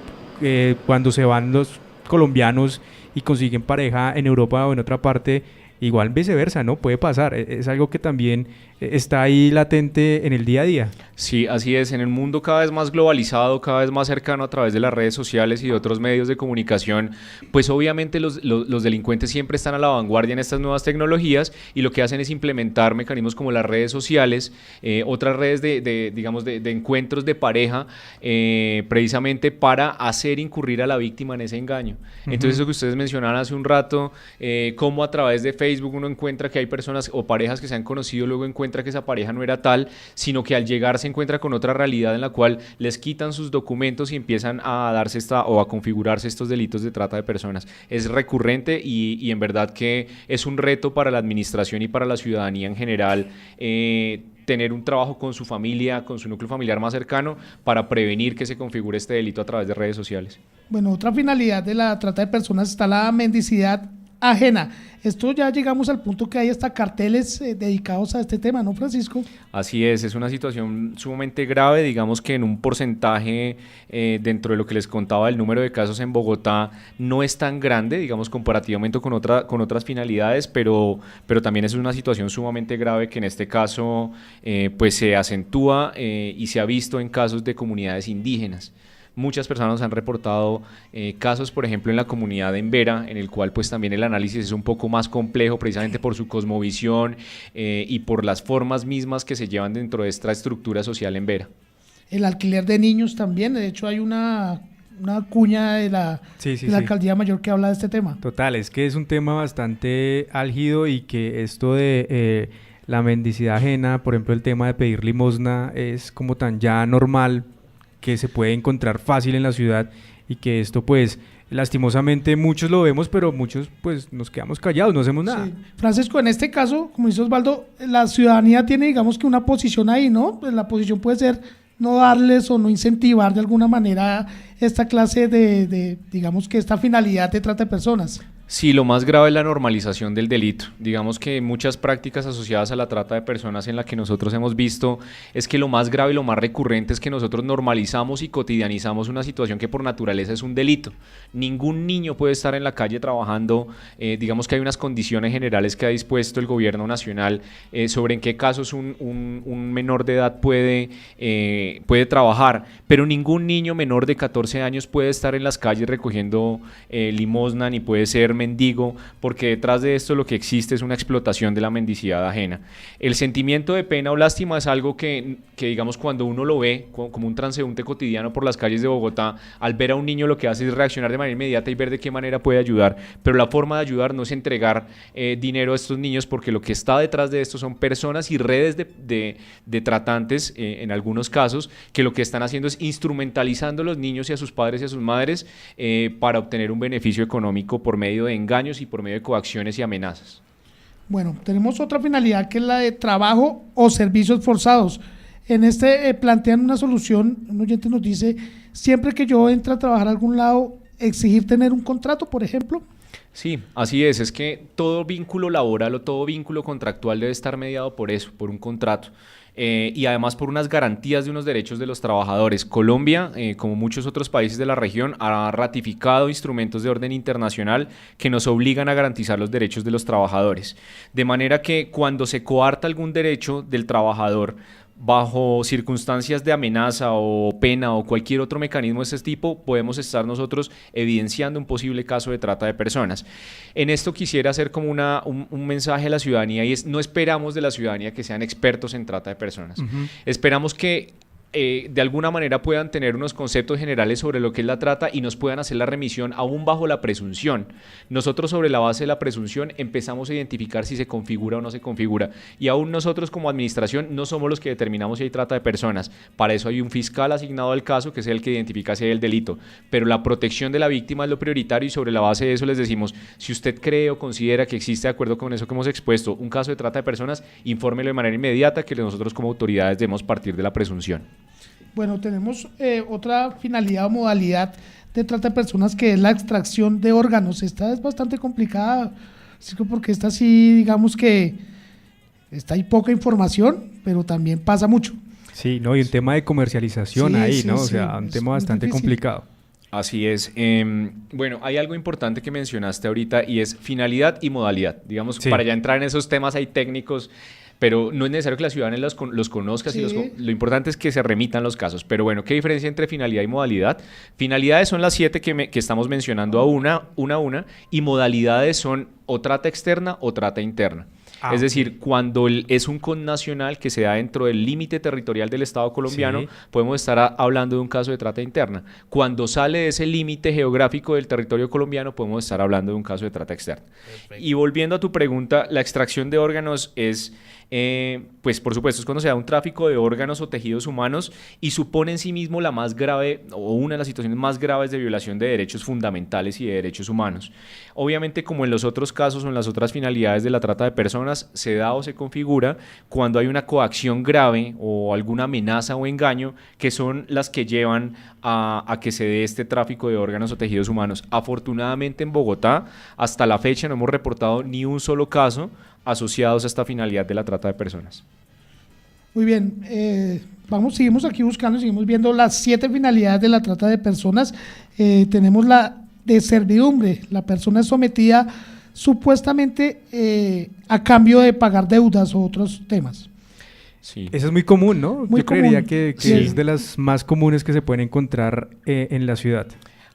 cuando se van los colombianos y consiguen pareja en Europa o en otra parte, igual viceversa, ¿no? Puede pasar. Es algo que también está ahí latente en el día a día. Sí, así es. En el mundo cada vez más globalizado, cada vez más cercano a través de las redes sociales y de otros medios de comunicación, pues obviamente los delincuentes siempre están a la vanguardia en estas nuevas tecnologías y lo que hacen es implementar mecanismos como las redes sociales, otras redes de encuentros de pareja, precisamente para hacer incurrir a la víctima en ese engaño. Entonces eso que ustedes mencionaban hace un rato, cómo a través de Facebook uno encuentra que hay personas o parejas que se han conocido, luego encuentra que esa pareja no era tal, sino que al llegar se encuentra con otra realidad en la cual les quitan sus documentos y empiezan a darse a configurarse estos delitos de trata de personas. Es recurrente y en verdad que es un reto para la administración y para la ciudadanía en general, tener un trabajo con su familia, con su núcleo familiar más cercano para prevenir que se configure este delito a través de redes sociales. Bueno, otra finalidad de la trata de personas está la mendicidad ajena. Esto ya llegamos al punto que hay hasta carteles dedicados a este tema, ¿no, Francisco? Así es una situación sumamente grave, digamos que en un porcentaje dentro de lo que les contaba el número de casos en Bogotá no es tan grande, digamos comparativamente con otras finalidades, pero también es una situación sumamente grave que en este caso pues se acentúa y se ha visto en casos de comunidades indígenas. Muchas personas han reportado casos, por ejemplo, en la comunidad de Embera, en el cual pues también el análisis es un poco más complejo precisamente por su cosmovisión y por las formas mismas que se llevan dentro de esta estructura social en Embera. El alquiler de niños también, de hecho hay una cuña de la alcaldía mayor que habla de este tema. Total, es que es un tema bastante álgido y que esto de la mendicidad ajena, por ejemplo, el tema de pedir limosna es como tan ya normal que se puede encontrar fácil en la ciudad y que esto pues lastimosamente muchos lo vemos, pero muchos pues nos quedamos callados, no hacemos nada. Sí. Francisco, en este caso, como dice Osvaldo, la ciudadanía tiene digamos que una posición ahí, ¿no? Pues la posición puede ser no darles o no incentivar de alguna manera esta clase de digamos que esta finalidad de trata de personas. Sí, lo más grave es la normalización del delito. Digamos que muchas prácticas asociadas a la trata de personas en las que nosotros hemos visto es que lo más grave y lo más recurrente es que nosotros normalizamos y cotidianizamos una situación que por naturaleza es un delito. Ningún niño puede estar en la calle trabajando, digamos que hay unas condiciones generales que ha dispuesto el gobierno nacional sobre en qué casos un menor de edad puede trabajar, pero ningún niño menor de 14 años puede estar en las calles recogiendo limosna ni puede ser mendigo, porque detrás de esto lo que existe es una explotación de la mendicidad ajena. El sentimiento de pena o lástima es algo que digamos cuando uno lo ve como un transeúnte cotidiano por las calles de Bogotá, al ver a un niño lo que hace es reaccionar de manera inmediata y ver de qué manera puede ayudar, pero la forma de ayudar no es entregar dinero a estos niños, porque lo que está detrás de esto son personas y redes de tratantes en algunos casos, que lo que están haciendo es instrumentalizando a los niños y a sus padres y a sus madres para obtener un beneficio económico por medio de engaños y por medio de coacciones y amenazas. Bueno, tenemos otra finalidad que es la de trabajo o servicios forzados. En este plantean una solución, un oyente nos dice, siempre que yo entre a trabajar a algún lado, exigir tener un contrato, por ejemplo. Sí, así es que todo vínculo laboral o todo vínculo contractual debe estar mediado por eso, por un contrato. Y además por unas garantías de unos derechos de los trabajadores. Colombia, como muchos otros países de la región, ha ratificado instrumentos de orden internacional que nos obligan a garantizar los derechos de los trabajadores. De manera que cuando se coarta algún derecho del trabajador bajo circunstancias de amenaza o pena o cualquier otro mecanismo de este tipo, podemos estar nosotros evidenciando un posible caso de trata de personas. En esto quisiera hacer como un mensaje a la ciudadanía, y es: no esperamos de la ciudadanía que sean expertos en trata de personas. Esperamos que de alguna manera puedan tener unos conceptos generales sobre lo que es la trata y nos puedan hacer la remisión aún bajo la presunción. Nosotros, sobre la base de la presunción, empezamos a identificar si se configura o no se configura, y aún nosotros como administración no somos los que determinamos si hay trata de personas. Para eso hay un fiscal asignado al caso, que es el que identifica si hay el delito, pero la protección de la víctima es lo prioritario, y sobre la base de eso les decimos: si usted cree o considera que existe, de acuerdo con eso que hemos expuesto, un caso de trata de personas, infórmelo de manera inmediata, que nosotros como autoridades debemos partir de la presunción. Bueno, tenemos otra finalidad o modalidad de trata de personas, que es la extracción de órganos. Esta es bastante complicada, porque esta sí, digamos que hay poca información, pero también pasa mucho. Sí, no, y un tema de comercialización ahí, ¿no? O sea, un tema bastante complicado. Así es. Bueno, hay algo importante que mencionaste ahorita, y es finalidad y modalidad. Digamos, para ya entrar en esos temas hay técnicos, pero no es necesario que la ciudadanía los conozca. Lo importante es que se remitan los casos. Pero bueno, ¿qué diferencia entre finalidad y modalidad? Finalidades son las 7 que estamos mencionando a una, y modalidades son o trata externa o trata interna. Es decir, cuando es un connacional que se da dentro del límite territorial del Estado colombiano, podemos estar hablando de un caso de trata interna. Cuando sale de ese límite geográfico del territorio colombiano, podemos estar hablando de un caso de trata externa. Perfecto. Y volviendo a tu pregunta, la extracción de órganos es, pues por supuesto, es cuando se da un tráfico de órganos o tejidos humanos y supone en sí mismo la más grave o una de las situaciones más graves de violación de derechos fundamentales y de derechos humanos. Obviamente, como en los otros casos o en las otras finalidades de la trata de personas, se da o se configura cuando hay una coacción grave o alguna amenaza o engaño, que son las que llevan a que se dé este tráfico de órganos o tejidos humanos. Afortunadamente, en Bogotá, hasta la fecha no hemos reportado ni un solo caso asociados a esta finalidad de la trata de personas. Muy bien, seguimos aquí buscando, seguimos viendo las 7 finalidades de la trata de personas. Tenemos la de servidumbre. La persona es sometida supuestamente a cambio de pagar deudas o otros temas. Sí. Eso es muy común, ¿no? Yo creería que es de las más comunes que se pueden encontrar en la ciudad.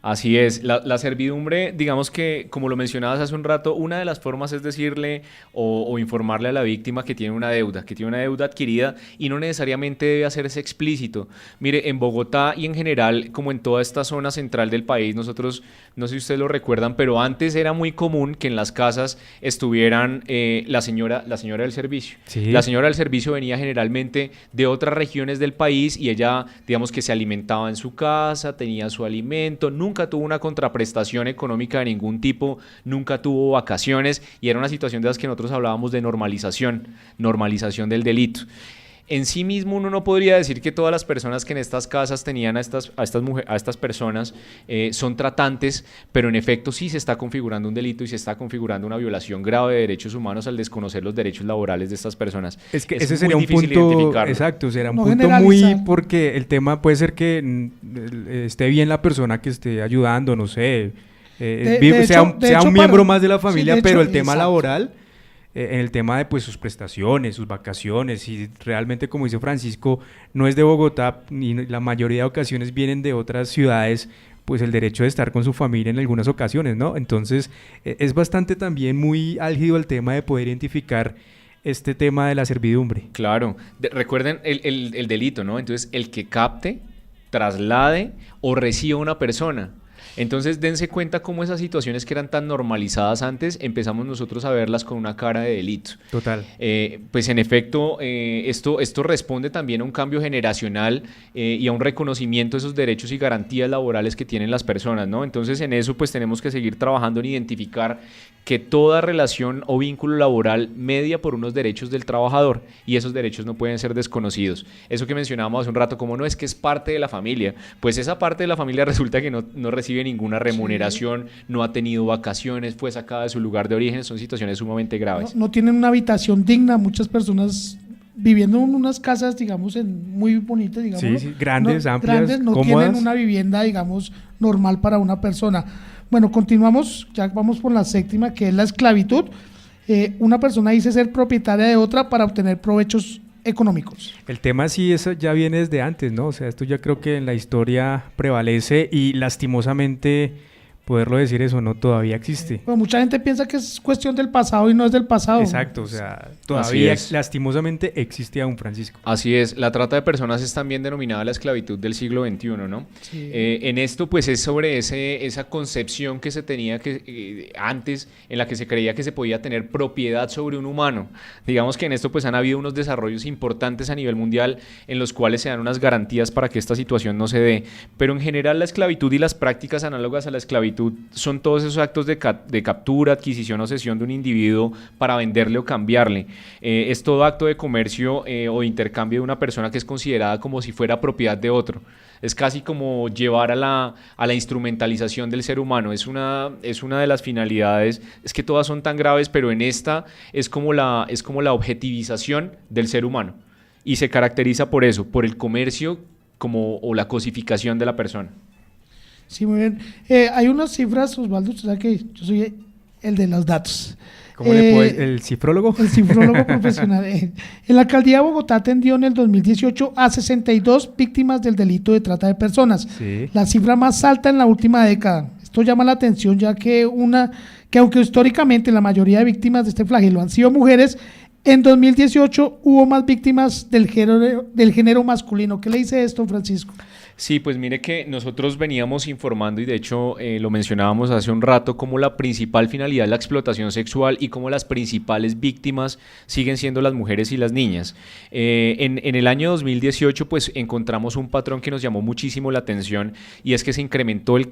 Así es, la servidumbre, digamos que, como lo mencionabas hace un rato, una de las formas es decirle o informarle a la víctima que tiene una deuda adquirida, y no necesariamente debe hacerse explícito. Mire, en Bogotá y en general, como en toda esta zona central del país, nosotros, no sé si ustedes lo recuerdan, pero antes era muy común que en las casas estuvieran la señora del servicio. Sí. La señora del servicio venía generalmente de otras regiones del país, y ella, digamos que se alimentaba en su casa, tenía su alimento, nunca tuvo una contraprestación económica de ningún tipo, nunca tuvo vacaciones, y era una situación de las que nosotros hablábamos de normalización del delito. En sí mismo uno no podría decir que todas las personas que en estas casas tenían a estas personas son tratantes, pero en efecto sí se está configurando un delito y se está configurando una violación grave de derechos humanos al desconocer los derechos laborales de estas personas. Es que ese sería un punto, exacto, será un punto muy, porque el tema puede ser que esté bien la persona que esté ayudando, no sé, sea un miembro más de la familia, pero el tema laboral, en el tema de pues sus prestaciones, sus vacaciones, y realmente, como dice Francisco, no es de Bogotá, y la mayoría de ocasiones vienen de otras ciudades, pues el derecho de estar con su familia en algunas ocasiones, ¿no? Entonces, es bastante también muy álgido el tema de poder identificar este tema de la servidumbre. Claro, recuerden el delito, ¿no? Entonces, el que capte, traslade o reciba una persona. Entonces dense cuenta cómo esas situaciones que eran tan normalizadas antes, empezamos nosotros a verlas con una cara de delito. Total. Pues en efecto, esto responde también a un cambio generacional y a un reconocimiento de esos derechos y garantías laborales que tienen las personas, ¿no? Entonces en eso pues tenemos que seguir trabajando en identificar que toda relación o vínculo laboral media por unos derechos del trabajador, y esos derechos no pueden ser desconocidos. Eso que mencionábamos hace un rato, como no es que es parte de la familia, pues esa parte de la familia resulta que no recibe ninguna remuneración, no ha tenido vacaciones, fue sacada de su lugar de origen, son situaciones sumamente graves. No tienen una habitación digna, muchas personas viviendo en unas casas, digamos, muy bonitas, digamos. Sí, grandes, amplias, no cómodas. Tienen una vivienda, digamos, normal para una persona. Bueno, continuamos, ya vamos por la séptima, que es la esclavitud. Una persona dice ser propietaria de otra para obtener provechos económicos. El tema sí, eso ya viene desde antes, ¿no? O sea, esto ya creo que en la historia prevalece y lastimosamente poderlo decir eso no todavía existe. Bueno, mucha gente piensa que es cuestión del pasado y no es del pasado. Exacto, o sea, todavía lastimosamente existe aún, Francisco. Así es, la trata de personas es también denominada la esclavitud del siglo XXI, ¿no? Sí. En esto pues es sobre esa concepción que se tenía antes, en la que se creía que se podía tener propiedad sobre un humano. Digamos que en esto pues han habido unos desarrollos importantes a nivel mundial en los cuales se dan unas garantías para que esta situación no se dé, pero en general la esclavitud y las prácticas análogas a la esclavitud son todos esos actos de captura, adquisición o cesión de un individuo para venderle o cambiarle. Es todo acto de comercio o intercambio de una persona que es considerada como si fuera propiedad de otro. Es casi como llevar a la instrumentalización del ser humano. Es una de las finalidades. Es que todas son tan graves, pero en esta es como la objetivización del ser humano. Y se caracteriza por eso, por el comercio o la cosificación de la persona. Sí, muy bien. Hay unas cifras, Osvaldo, usted sabe que yo soy el de los datos. ¿Cómo le puede? ¿El cifrólogo? El cifrólogo profesional. En la alcaldía de Bogotá atendió en el 2018 a 62 víctimas del delito de trata de personas. Sí. La cifra más alta en la última década. Esto llama la atención ya que aunque históricamente la mayoría de víctimas de este flagelo han sido mujeres, en 2018 hubo más víctimas del género masculino. ¿Qué le dice esto, Francisco? Sí, pues mire que nosotros veníamos informando y de hecho lo mencionábamos hace un rato como la principal finalidad es la explotación sexual y como las principales víctimas siguen siendo las mujeres y las niñas. En el año 2018 pues encontramos un patrón que nos llamó muchísimo la atención y es que se incrementó los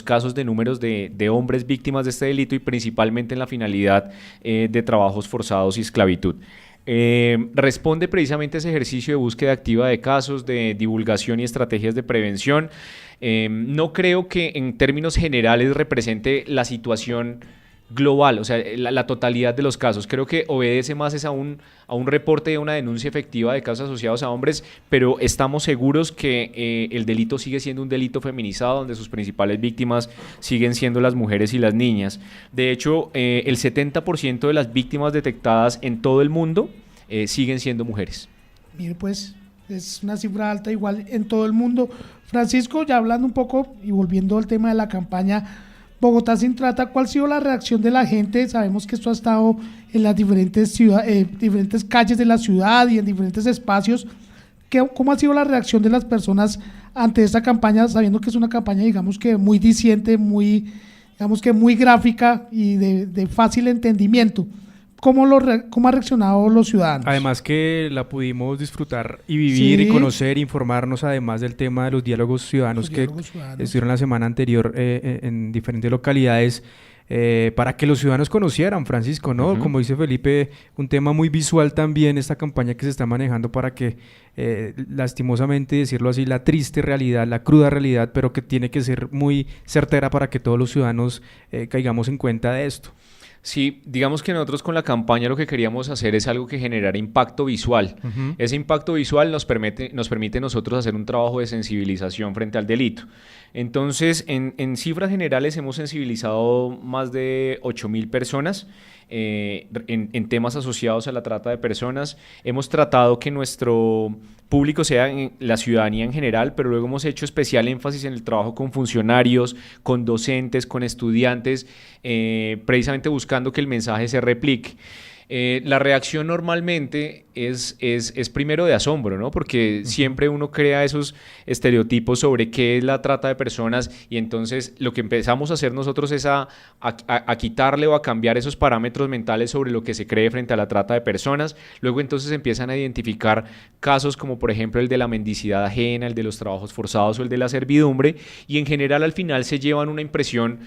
casos de números de hombres víctimas de este delito y principalmente en la finalidad de trabajos forzados y esclavitud. Responde precisamente a ese ejercicio de búsqueda activa de casos, de divulgación y estrategias de prevención. No creo que en términos generales represente la situación global, o sea, la totalidad de los casos. Creo que obedece más a un reporte de una denuncia efectiva de casos asociados a hombres, pero estamos seguros que el delito sigue siendo un delito feminizado, donde sus principales víctimas siguen siendo las mujeres y las niñas. De hecho, el 70% de las víctimas detectadas en todo el mundo siguen siendo mujeres. Mire, pues, es una cifra alta igual en todo el mundo. Francisco, ya hablando un poco y volviendo al tema de la campaña Bogotá sin trata, ¿cuál ha sido la reacción de la gente? Sabemos que esto ha estado en las diferentes calles de la ciudad y en diferentes espacios. ¿Cómo ha sido la reacción de las personas ante esta campaña, sabiendo que es una campaña, digamos que muy diciente, muy gráfica y de fácil entendimiento? ¿Cómo han reaccionado los ciudadanos? Además que la pudimos disfrutar y vivir y conocer, informarnos, además del tema de los diálogos ciudadanos estuvieron la semana anterior en diferentes localidades. para que los ciudadanos conocieran, Francisco, ¿no? Como dice Felipe, un tema muy visual también, esta campaña que se está manejando para que, lastimosamente, decirlo así, la triste realidad, la cruda realidad, pero que tiene que ser muy certera para que todos los ciudadanos caigamos en cuenta de esto. Sí, digamos que nosotros con la campaña lo que queríamos hacer es algo que generara impacto visual. Ese impacto visual nos permite nosotros hacer un trabajo de sensibilización frente al delito. Entonces, en cifras generales hemos sensibilizado más de 8.000 personas en temas asociados a la trata de personas. Hemos tratado que nuestro público sea la ciudadanía en general, pero luego hemos hecho especial énfasis en el trabajo con funcionarios, con docentes, con estudiantes, precisamente buscando que el mensaje se replique. La reacción normalmente es primero de asombro, ¿no? Porque siempre uno crea esos estereotipos sobre qué es la trata de personas y entonces lo que empezamos a hacer nosotros es a quitarle o a cambiar esos parámetros mentales sobre lo que se cree frente a la trata de personas. Luego entonces empiezan a identificar casos como por ejemplo el de la mendicidad ajena, el de los trabajos forzados o el de la servidumbre y en general al final se llevan una impresión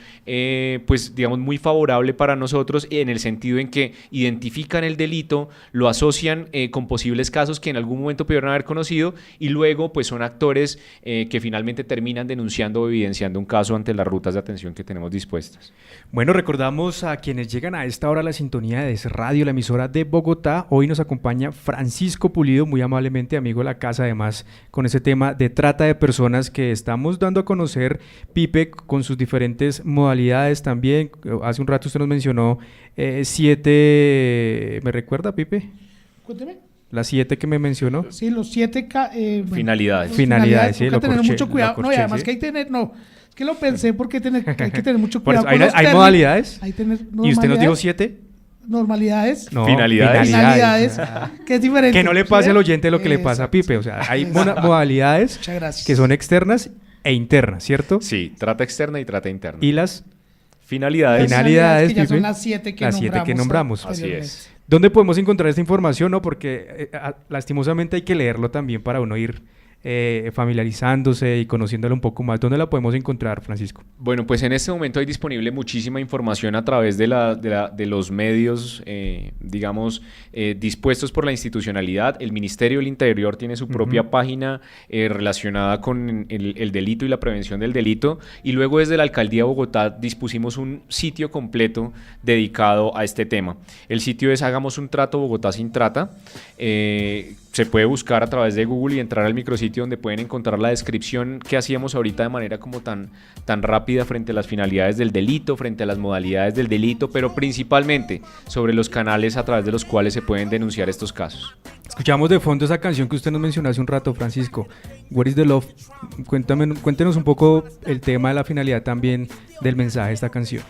pues digamos muy favorable para nosotros en el sentido en que identifican el delito, lo asocian con posibles casos que en algún momento pudieron haber conocido y luego pues son actores que finalmente terminan denunciando o evidenciando un caso ante las rutas de atención que tenemos dispuestas. Bueno, recordamos a quienes llegan a esta hora a la sintonía de DC Radio, la emisora de Bogotá. Hoy nos acompaña Francisco Pulido, muy amablemente amigo de la casa, además con ese tema de trata de personas que estamos dando a conocer, Pipe, con sus diferentes modalidades también. Hace un rato usted nos mencionó 7, ¿me recuerda, Pipe? Cuénteme. Las 7 que me mencionó. Sí, los 7 finalidades. Finalidades, sí, hay que tener mucho cuidado. Corché, no, y además sí. que hay que tener, no, es que lo pensé porque hay que tener mucho cuidado. ¿Hay modalidades? Hay tener ¿Y usted nos dijo 7? Normalidades. No, finalidades. Que es diferente. Que no le pase al oyente lo que le pasa a Pipe. O sea, hay modalidades que son externas e internas, ¿cierto? Sí, trata externa y trata interna. ¿Y las finalidades? Finalidades que ya Pipe, son las 7 que nombramos. Así es. ¿Dónde podemos encontrar esta información? No, porque lastimosamente hay que leerlo también para uno ir familiarizándose y conociéndolo un poco más. ¿Dónde la podemos encontrar, Francisco? Bueno, pues en este momento hay disponible muchísima información a través de los medios, digamos, dispuestos por la institucionalidad. El Ministerio del Interior tiene su propia página relacionada con el delito y la prevención del delito, y luego desde la Alcaldía de Bogotá dispusimos un sitio completo dedicado a este tema. El sitio es Hagamos un Trato Bogotá sin Trata. Se puede buscar a través de Google y entrar al micrositio donde pueden encontrar la descripción que hacíamos ahorita de manera como tan rápida frente a las finalidades del delito, frente a las modalidades del delito, pero principalmente sobre los canales a través de los cuales se pueden denunciar estos casos. Escuchamos de fondo esa canción que usted nos mencionó hace un rato, Francisco. What is the Love? Cuéntenos un poco el tema de la finalidad también del mensaje de esta canción.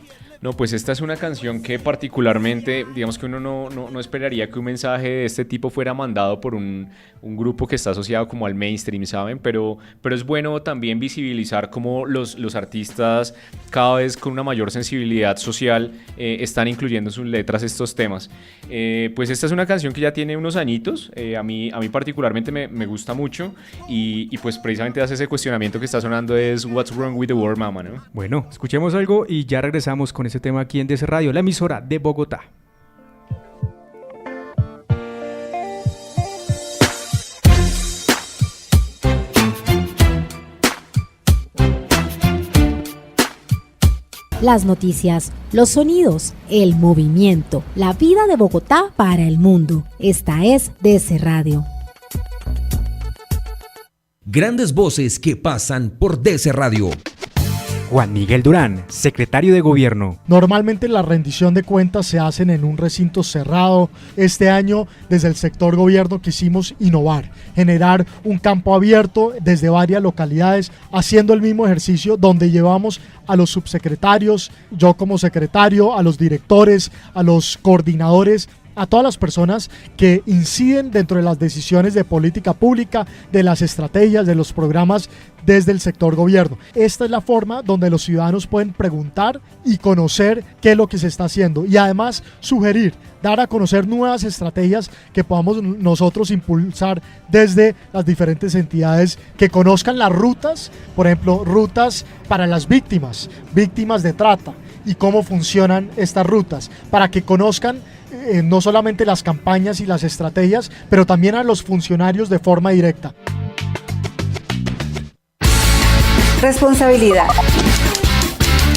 No, pues esta es una canción que particularmente, digamos que uno no esperaría que un mensaje de este tipo fuera mandado por un grupo que está asociado como al mainstream, ¿saben? Pero es bueno también visibilizar cómo los artistas cada vez con una mayor sensibilidad social están incluyendo en sus letras estos temas. Pues esta es una canción que ya tiene unos añitos, a mí particularmente me gusta mucho y pues precisamente hace ese cuestionamiento que está sonando es What's Wrong with the World, Mama, ¿no? Bueno, escuchemos algo y ya regresamos con ese tema aquí en DC Radio, la emisora de Bogotá. Las noticias, los sonidos, el movimiento, la vida de Bogotá para el mundo. Esta es DC Radio. Grandes voces que pasan por DC Radio. Juan Miguel Durán, secretario de Gobierno. Normalmente la rendición de cuentas se hacen en un recinto cerrado. Este año, desde el sector gobierno, quisimos innovar, generar un campo abierto desde varias localidades, haciendo el mismo ejercicio donde llevamos a los subsecretarios, yo como secretario, a los directores, a los coordinadores, a todas las personas que inciden dentro de las decisiones de política pública, de las estrategias, de los programas desde el sector gobierno. Esta es la forma donde los ciudadanos pueden preguntar y conocer qué es lo que se está haciendo y además sugerir, dar a conocer nuevas estrategias que podamos nosotros impulsar desde las diferentes entidades, que conozcan las rutas, por ejemplo, rutas para las víctimas de trata, y cómo funcionan estas rutas, para que conozcan no solamente las campañas y las estrategias, pero también a los funcionarios de forma directa. Responsabilidad.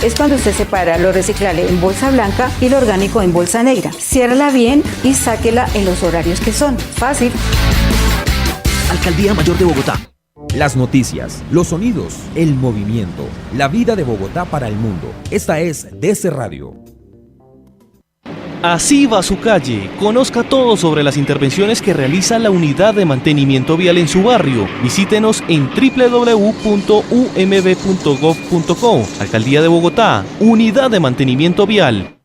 Es cuando usted separa lo reciclable en bolsa blanca y lo orgánico en bolsa negra. Ciérrala bien y sáquela en los horarios que son. Fácil. Alcaldía Mayor de Bogotá. Las noticias, los sonidos, el movimiento, la vida de Bogotá para el mundo. Esta es DC Radio. Así va su calle. Conozca todo sobre las intervenciones que realiza la Unidad de Mantenimiento Vial en su barrio. Visítenos en www.umb.gov.co. Alcaldía de Bogotá, Unidad de Mantenimiento Vial.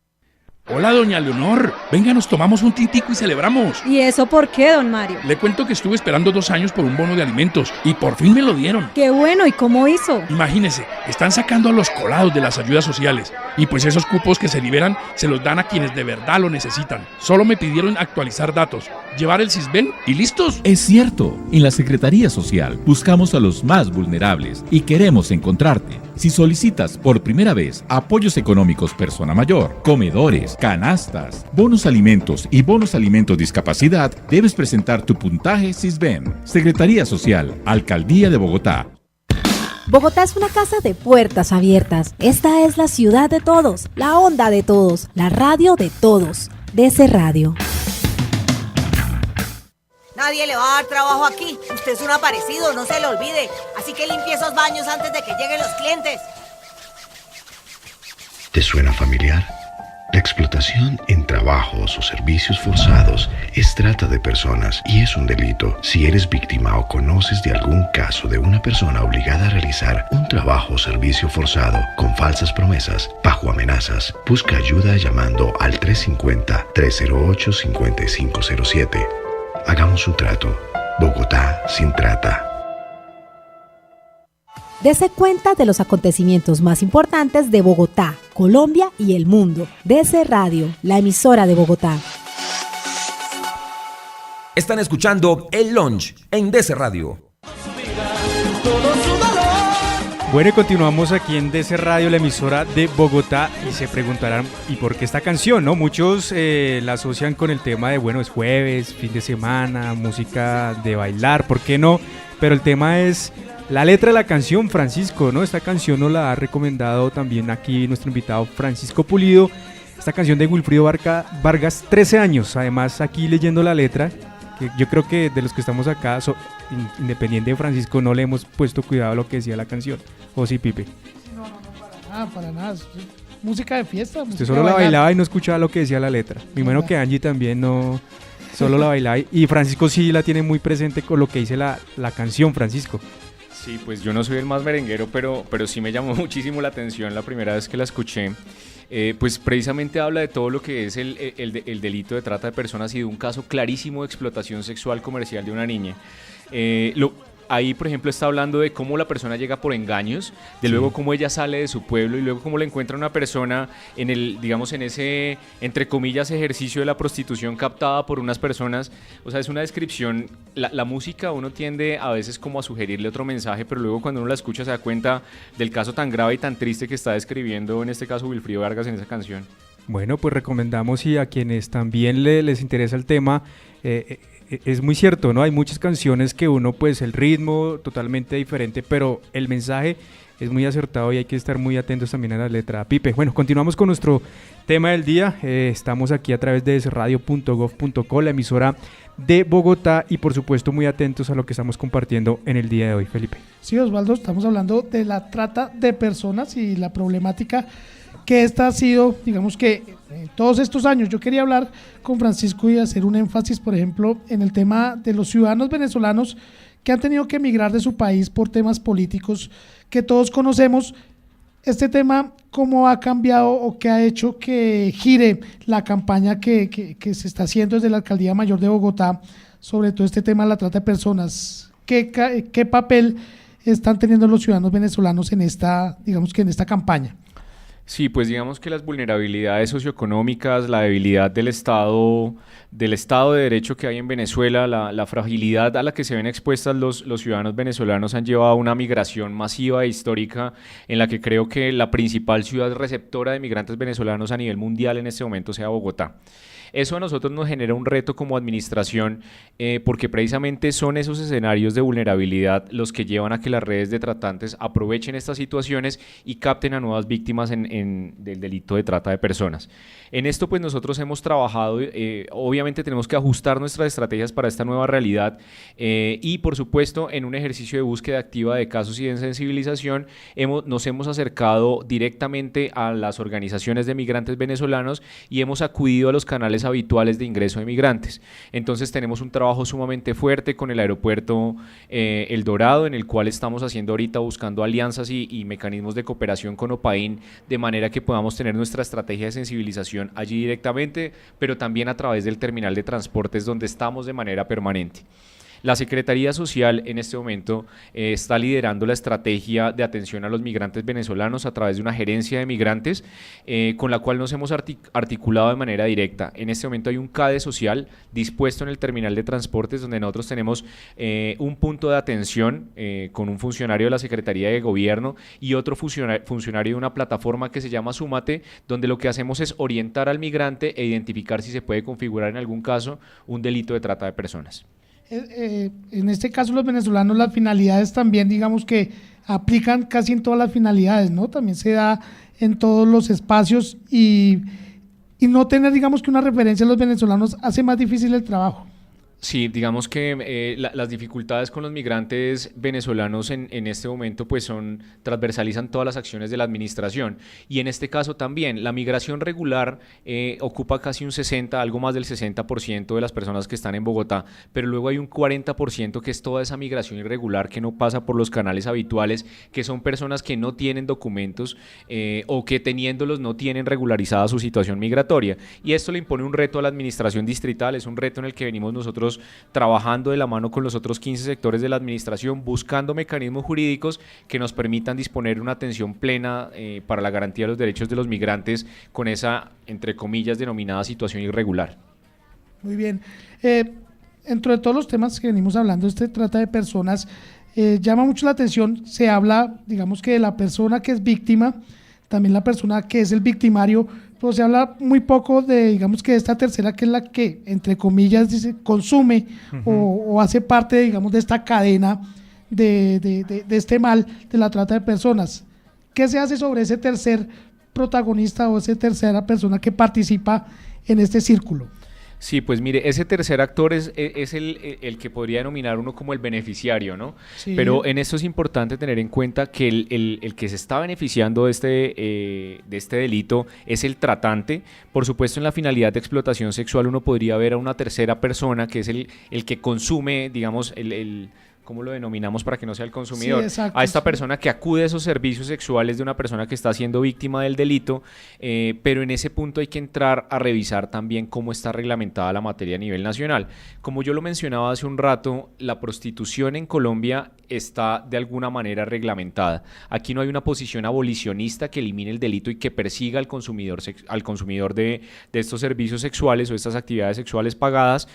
Hola, doña Leonor. Venga, nos tomamos un tintico y celebramos. ¿Y eso por qué, don Mario? Le cuento que estuve esperando 2 años por un bono de alimentos y por fin me lo dieron. ¡Qué bueno! ¿Y cómo hizo? Imagínese, están sacando a los colados de las ayudas sociales y pues esos cupos que se liberan se los dan a quienes de verdad lo necesitan. Solo me pidieron actualizar datos, llevar el Sisbén y listos. Es cierto, en la Secretaría Social buscamos a los más vulnerables y queremos encontrarte. Si solicitas por primera vez apoyos económicos persona mayor, comedores, canastas, bonos alimentos y bonos alimentos discapacidad, debes presentar tu puntaje Sisbén. Secretaría Social, Alcaldía de Bogotá. Bogotá es una casa de puertas abiertas. Esta es la ciudad de todos, la onda de todos, la radio de todos. DC Radio. Nadie le va a dar trabajo aquí. Usted es un aparecido, no se le olvide. Así que limpie esos baños antes de que lleguen los clientes. ¿Te suena familiar? La explotación en trabajos o servicios forzados es trata de personas y es un delito. Si eres víctima o conoces de algún caso de una persona obligada a realizar un trabajo o servicio forzado con falsas promesas, bajo amenazas, busca ayuda llamando al 350-308-5507. Hagamos un trato. Bogotá sin trata. Dese cuenta de los acontecimientos más importantes de Bogotá, Colombia y el mundo. DC Radio, la emisora de Bogotá. Están escuchando El Lunch en DC Radio. Bueno, y continuamos aquí en DC Radio, la emisora de Bogotá, y se preguntarán, ¿y por qué esta canción? ¿No? Muchos la asocian con el tema de, bueno, es jueves, fin de semana, música de bailar, ¿por qué no? Pero el tema es la letra de la canción, Francisco, ¿no? Esta canción nos la ha recomendado también aquí nuestro invitado Francisco Pulido. Esta canción de Wilfrido Vargas, 13 años, además aquí leyendo la letra, que yo creo que de los que estamos acá, independiente de Francisco, no le hemos puesto cuidado a lo que decía la canción. ¿O sí, Pipe? No, para nada. Música de fiesta. Usted solo la bailaba y no escuchaba lo que decía la letra. Me imagino que Angie también no, solo la bailaba. Y Francisco sí la tiene muy presente con lo que dice la canción, Francisco. Sí, pues yo no soy el más merenguero, pero sí me llamó muchísimo la atención la primera vez que la escuché. Pues precisamente habla de todo lo que es el delito de trata de personas y de un caso clarísimo de explotación sexual comercial de una niña. Ahí, por ejemplo, está hablando de cómo la persona llega por engaños, de luego cómo ella sale de su pueblo y luego cómo le encuentra una persona en en ese, entre comillas, ejercicio de la prostitución captada por unas personas. O sea, es una descripción. La música, uno tiende a veces como a sugerirle otro mensaje, pero luego cuando uno la escucha se da cuenta del caso tan grave y tan triste que está describiendo, en este caso, Wilfrido Vargas en esa canción. Bueno, pues recomendamos, y a quienes también les interesa el tema, es muy cierto, ¿no? Hay muchas canciones que uno, pues el ritmo totalmente diferente, pero el mensaje es muy acertado y hay que estar muy atentos también a la letra. Pipe, bueno, continuamos con nuestro tema del día. Estamos aquí a través de radio.gov.co, la emisora de Bogotá, y por supuesto muy atentos a lo que estamos compartiendo en el día de hoy, Felipe. Sí, Osvaldo, estamos hablando de la trata de personas y la problemática que esta ha sido, digamos que todos estos años. Yo quería hablar con Francisco y hacer un énfasis, por ejemplo, en el tema de los ciudadanos venezolanos que han tenido que emigrar de su país por temas políticos que todos conocemos. Este tema, ¿cómo ha cambiado o qué ha hecho que gire la campaña que se está haciendo desde la Alcaldía Mayor de Bogotá sobre todo este tema de la trata de personas? ¿Qué papel están teniendo los ciudadanos venezolanos en esta, digamos que en esta campaña? Sí, pues digamos que las vulnerabilidades socioeconómicas, la debilidad del Estado de Derecho que hay en Venezuela, la fragilidad a la que se ven expuestas los ciudadanos venezolanos han llevado a una migración masiva e histórica en la que creo que la principal ciudad receptora de migrantes venezolanos a nivel mundial en este momento sea Bogotá. Eso a nosotros nos genera un reto como administración porque precisamente son esos escenarios de vulnerabilidad los que llevan a que las redes de tratantes aprovechen estas situaciones y capten a nuevas víctimas del delito de trata de personas. En esto pues nosotros hemos trabajado, obviamente tenemos que ajustar nuestras estrategias para esta nueva realidad y por supuesto en un ejercicio de búsqueda activa de casos y de sensibilización nos hemos acercado directamente a las organizaciones de migrantes venezolanos y hemos acudido a los canales habituales de ingreso de migrantes. Entonces tenemos un trabajo sumamente fuerte con el aeropuerto El Dorado, en el cual estamos haciendo ahorita buscando alianzas y mecanismos de cooperación con OPAIN, de manera que podamos tener nuestra estrategia de sensibilización allí directamente, pero también a través del terminal de transportes donde estamos de manera permanente. La Secretaría Social en este momento está liderando la estrategia de atención a los migrantes venezolanos a través de una gerencia de migrantes con la cual nos hemos articulado de manera directa. En este momento hay un CADE social dispuesto en el terminal de transportes donde nosotros tenemos un punto de atención con un funcionario de la Secretaría de Gobierno y otro funcionario de una plataforma que se llama Súmate, donde lo que hacemos es orientar al migrante e identificar si se puede configurar en algún caso un delito de trata de personas. En este caso los venezolanos las finalidades también digamos que aplican casi en todas las finalidades, ¿no? También se da en todos los espacios y no tener digamos que una referencia a los venezolanos hace más difícil el trabajo. Sí, digamos que las dificultades con los migrantes venezolanos en este momento pues transversalizan todas las acciones de la administración y en este caso también la migración regular ocupa casi algo más del 60% de las personas que están en Bogotá, pero luego hay un 40% que es toda esa migración irregular que no pasa por los canales habituales, que son personas que no tienen documentos o que teniéndolos no tienen regularizada su situación migratoria y esto le impone un reto a la administración distrital, es un reto en el que venimos nosotros trabajando de la mano con los otros 15 sectores de la administración, buscando mecanismos jurídicos que nos permitan disponer de una atención plena para la garantía de los derechos de los migrantes con esa, entre comillas, denominada situación irregular. Muy bien. Dentro de todos los temas que venimos hablando, trata de personas, llama mucho la atención, se habla, digamos que de la persona que es víctima, también la persona que es el victimario, pero se habla muy poco de, digamos que de esta tercera que es la que, entre comillas, dice, consume o hace parte, digamos, de esta cadena de este mal de la trata de personas. ¿Qué se hace sobre ese tercer protagonista o esa tercera persona que participa en este círculo? Sí, pues mire, ese tercer actor es el que podría denominar uno como el beneficiario, ¿no? Sí. Pero en esto es importante tener en cuenta que el que se está beneficiando de este delito es el tratante. Por supuesto, en la finalidad de explotación sexual uno podría ver a una tercera persona que es el que consume, digamos, ¿cómo lo denominamos para que no sea el consumidor? Sí, exacto, a esta persona que acude a esos servicios sexuales de una persona que está siendo víctima del delito, pero en ese punto hay que entrar a revisar también cómo está reglamentada la materia a nivel nacional. Como yo lo mencionaba hace un rato, la prostitución en Colombia está de alguna manera reglamentada. Aquí no hay una posición abolicionista que elimine el delito y que persiga al consumidor de estos servicios sexuales o estas actividades sexuales pagadas,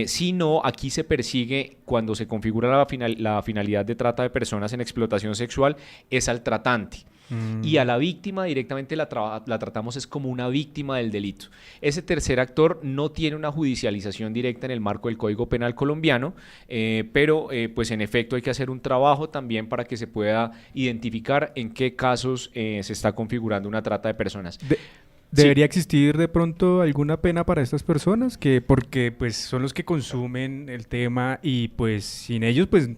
sino aquí se persigue cuando se configura la finalidad de trata de personas en explotación sexual es al tratante. Y a la víctima directamente la tratamos es como una víctima del delito. Ese tercer actor no tiene una judicialización directa en el marco del Código Penal colombiano, pero pues en efecto hay que hacer un trabajo también para que se pueda identificar en qué casos se está configurando una trata de personas. ¿Debería existir de pronto alguna pena para estas personas? Porque pues son los que consumen el tema y pues sin ellos, pues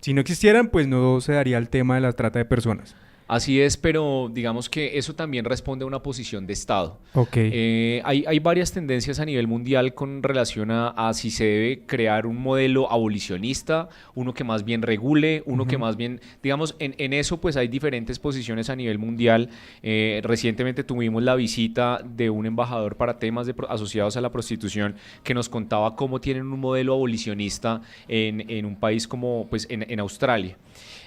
si no existieran, pues no se daría el tema de la trata de personas. Así es, pero digamos que eso también responde a una posición de Estado. Okay. Hay varias tendencias a nivel mundial con relación a si se debe crear un modelo abolicionista, uno que más bien regule, uno que más bien, digamos, en eso pues hay diferentes posiciones a nivel mundial. Recientemente tuvimos la visita de un embajador para temas asociados a la prostitución que nos contaba cómo tienen un modelo abolicionista en un país como pues en Australia.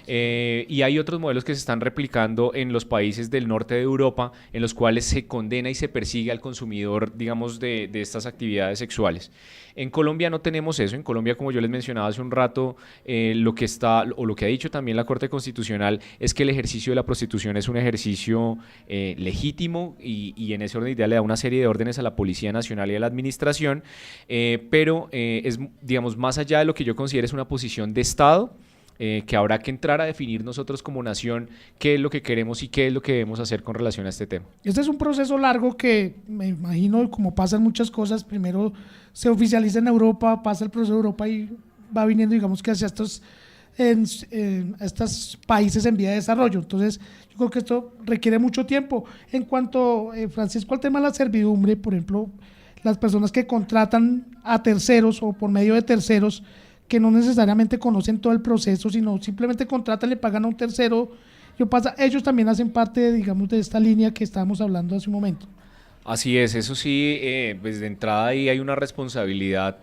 Y hay otros modelos que se están replicando en los países del norte de Europa, en los cuales se condena y se persigue al consumidor, digamos, de estas actividades sexuales. En Colombia no tenemos eso. En Colombia, como yo les mencionaba hace un rato, lo que ha dicho también la Corte Constitucional es que el ejercicio de la prostitución es un ejercicio legítimo y en ese orden de idea le da una serie de órdenes a la Policía Nacional y a la Administración, pero es, digamos, más allá de lo que yo considero es una posición de Estado, que habrá que entrar a definir nosotros como nación qué es lo que queremos y qué es lo que debemos hacer con relación a este tema. Este es un proceso largo que me imagino, como pasan muchas cosas, primero se oficializa en Europa, pasa el proceso de Europa y va viniendo, digamos, que hacia estos países en vía de desarrollo. Entonces, yo creo que esto requiere mucho tiempo. En cuanto, Francisco, al tema de la servidumbre, por ejemplo, las personas que contratan a terceros o por medio de terceros, que no necesariamente conocen todo el proceso, sino simplemente contratan, le pagan a un tercero, ellos también hacen parte, digamos, de esta línea que estábamos hablando hace un momento. Así es, eso sí, pues de entrada ahí hay una responsabilidad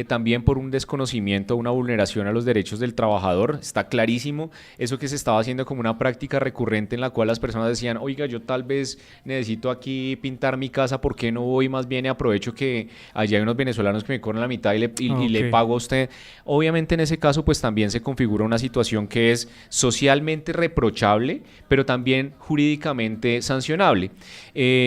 también por un desconocimiento, una vulneración a los derechos del trabajador. Está clarísimo eso que se estaba haciendo como una práctica recurrente en la cual las personas decían, oiga, yo tal vez necesito aquí pintar mi casa, ¿por qué no voy más bien y aprovecho que allá hay unos venezolanos que me cobran la mitad y le pago a usted? Obviamente en ese caso pues también se configura una situación que es socialmente reprochable, pero también jurídicamente sancionable.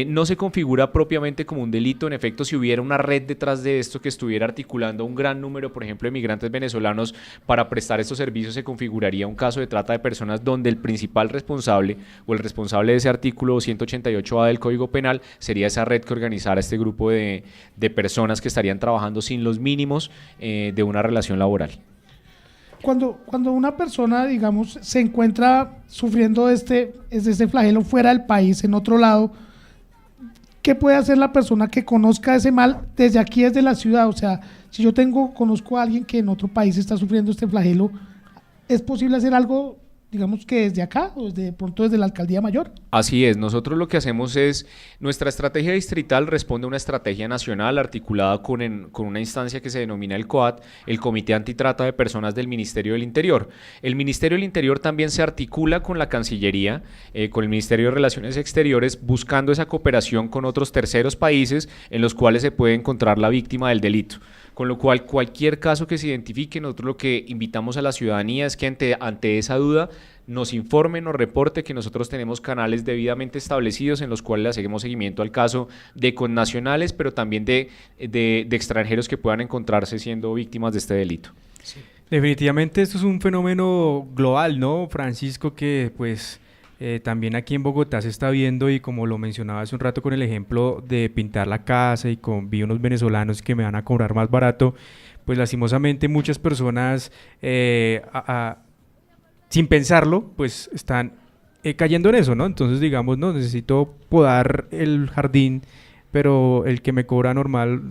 No se configura propiamente como un delito, en efecto, si hubiera una red detrás de esto que estuviera articulando un gran número, por ejemplo, de migrantes venezolanos para prestar estos servicios, se configuraría un caso de trata de personas donde el principal responsable o el responsable de ese artículo 188A del Código Penal sería esa red que organizara este grupo de personas que estarían trabajando sin los mínimos de una relación laboral. Cuando una persona, digamos, se encuentra sufriendo este flagelo fuera del país, en otro lado, ¿qué puede hacer la persona que conozca ese mal desde aquí, desde la ciudad? O sea, si yo conozco a alguien que en otro país está sufriendo este flagelo, ¿es posible hacer algo, digamos, que desde acá o de pronto desde la Alcaldía Mayor? Así es, nosotros lo que hacemos es, nuestra estrategia distrital responde a una estrategia nacional articulada con una instancia que se denomina el COAT, el Comité Antitrata de Personas del Ministerio del Interior. El Ministerio del Interior también se articula con la Cancillería, con el Ministerio de Relaciones Exteriores, buscando esa cooperación con otros terceros países en los cuales se puede encontrar la víctima del delito. Con lo cual, cualquier caso que se identifique, nosotros lo que invitamos a la ciudadanía es que ante esa duda nos informe, nos reporte, que nosotros tenemos canales debidamente establecidos en los cuales le hacemos seguimiento al caso de connacionales, pero también de extranjeros que puedan encontrarse siendo víctimas de este delito. Sí. Definitivamente esto es un fenómeno global, ¿no, Francisco? Que pues también aquí en Bogotá se está viendo, y como lo mencionaba hace un rato con el ejemplo de pintar la casa y vi unos venezolanos que me van a cobrar más barato, pues lastimosamente muchas personas sin pensarlo pues están cayendo en eso, ¿no? Entonces digamos, no, necesito podar el jardín, pero el que me cobra normal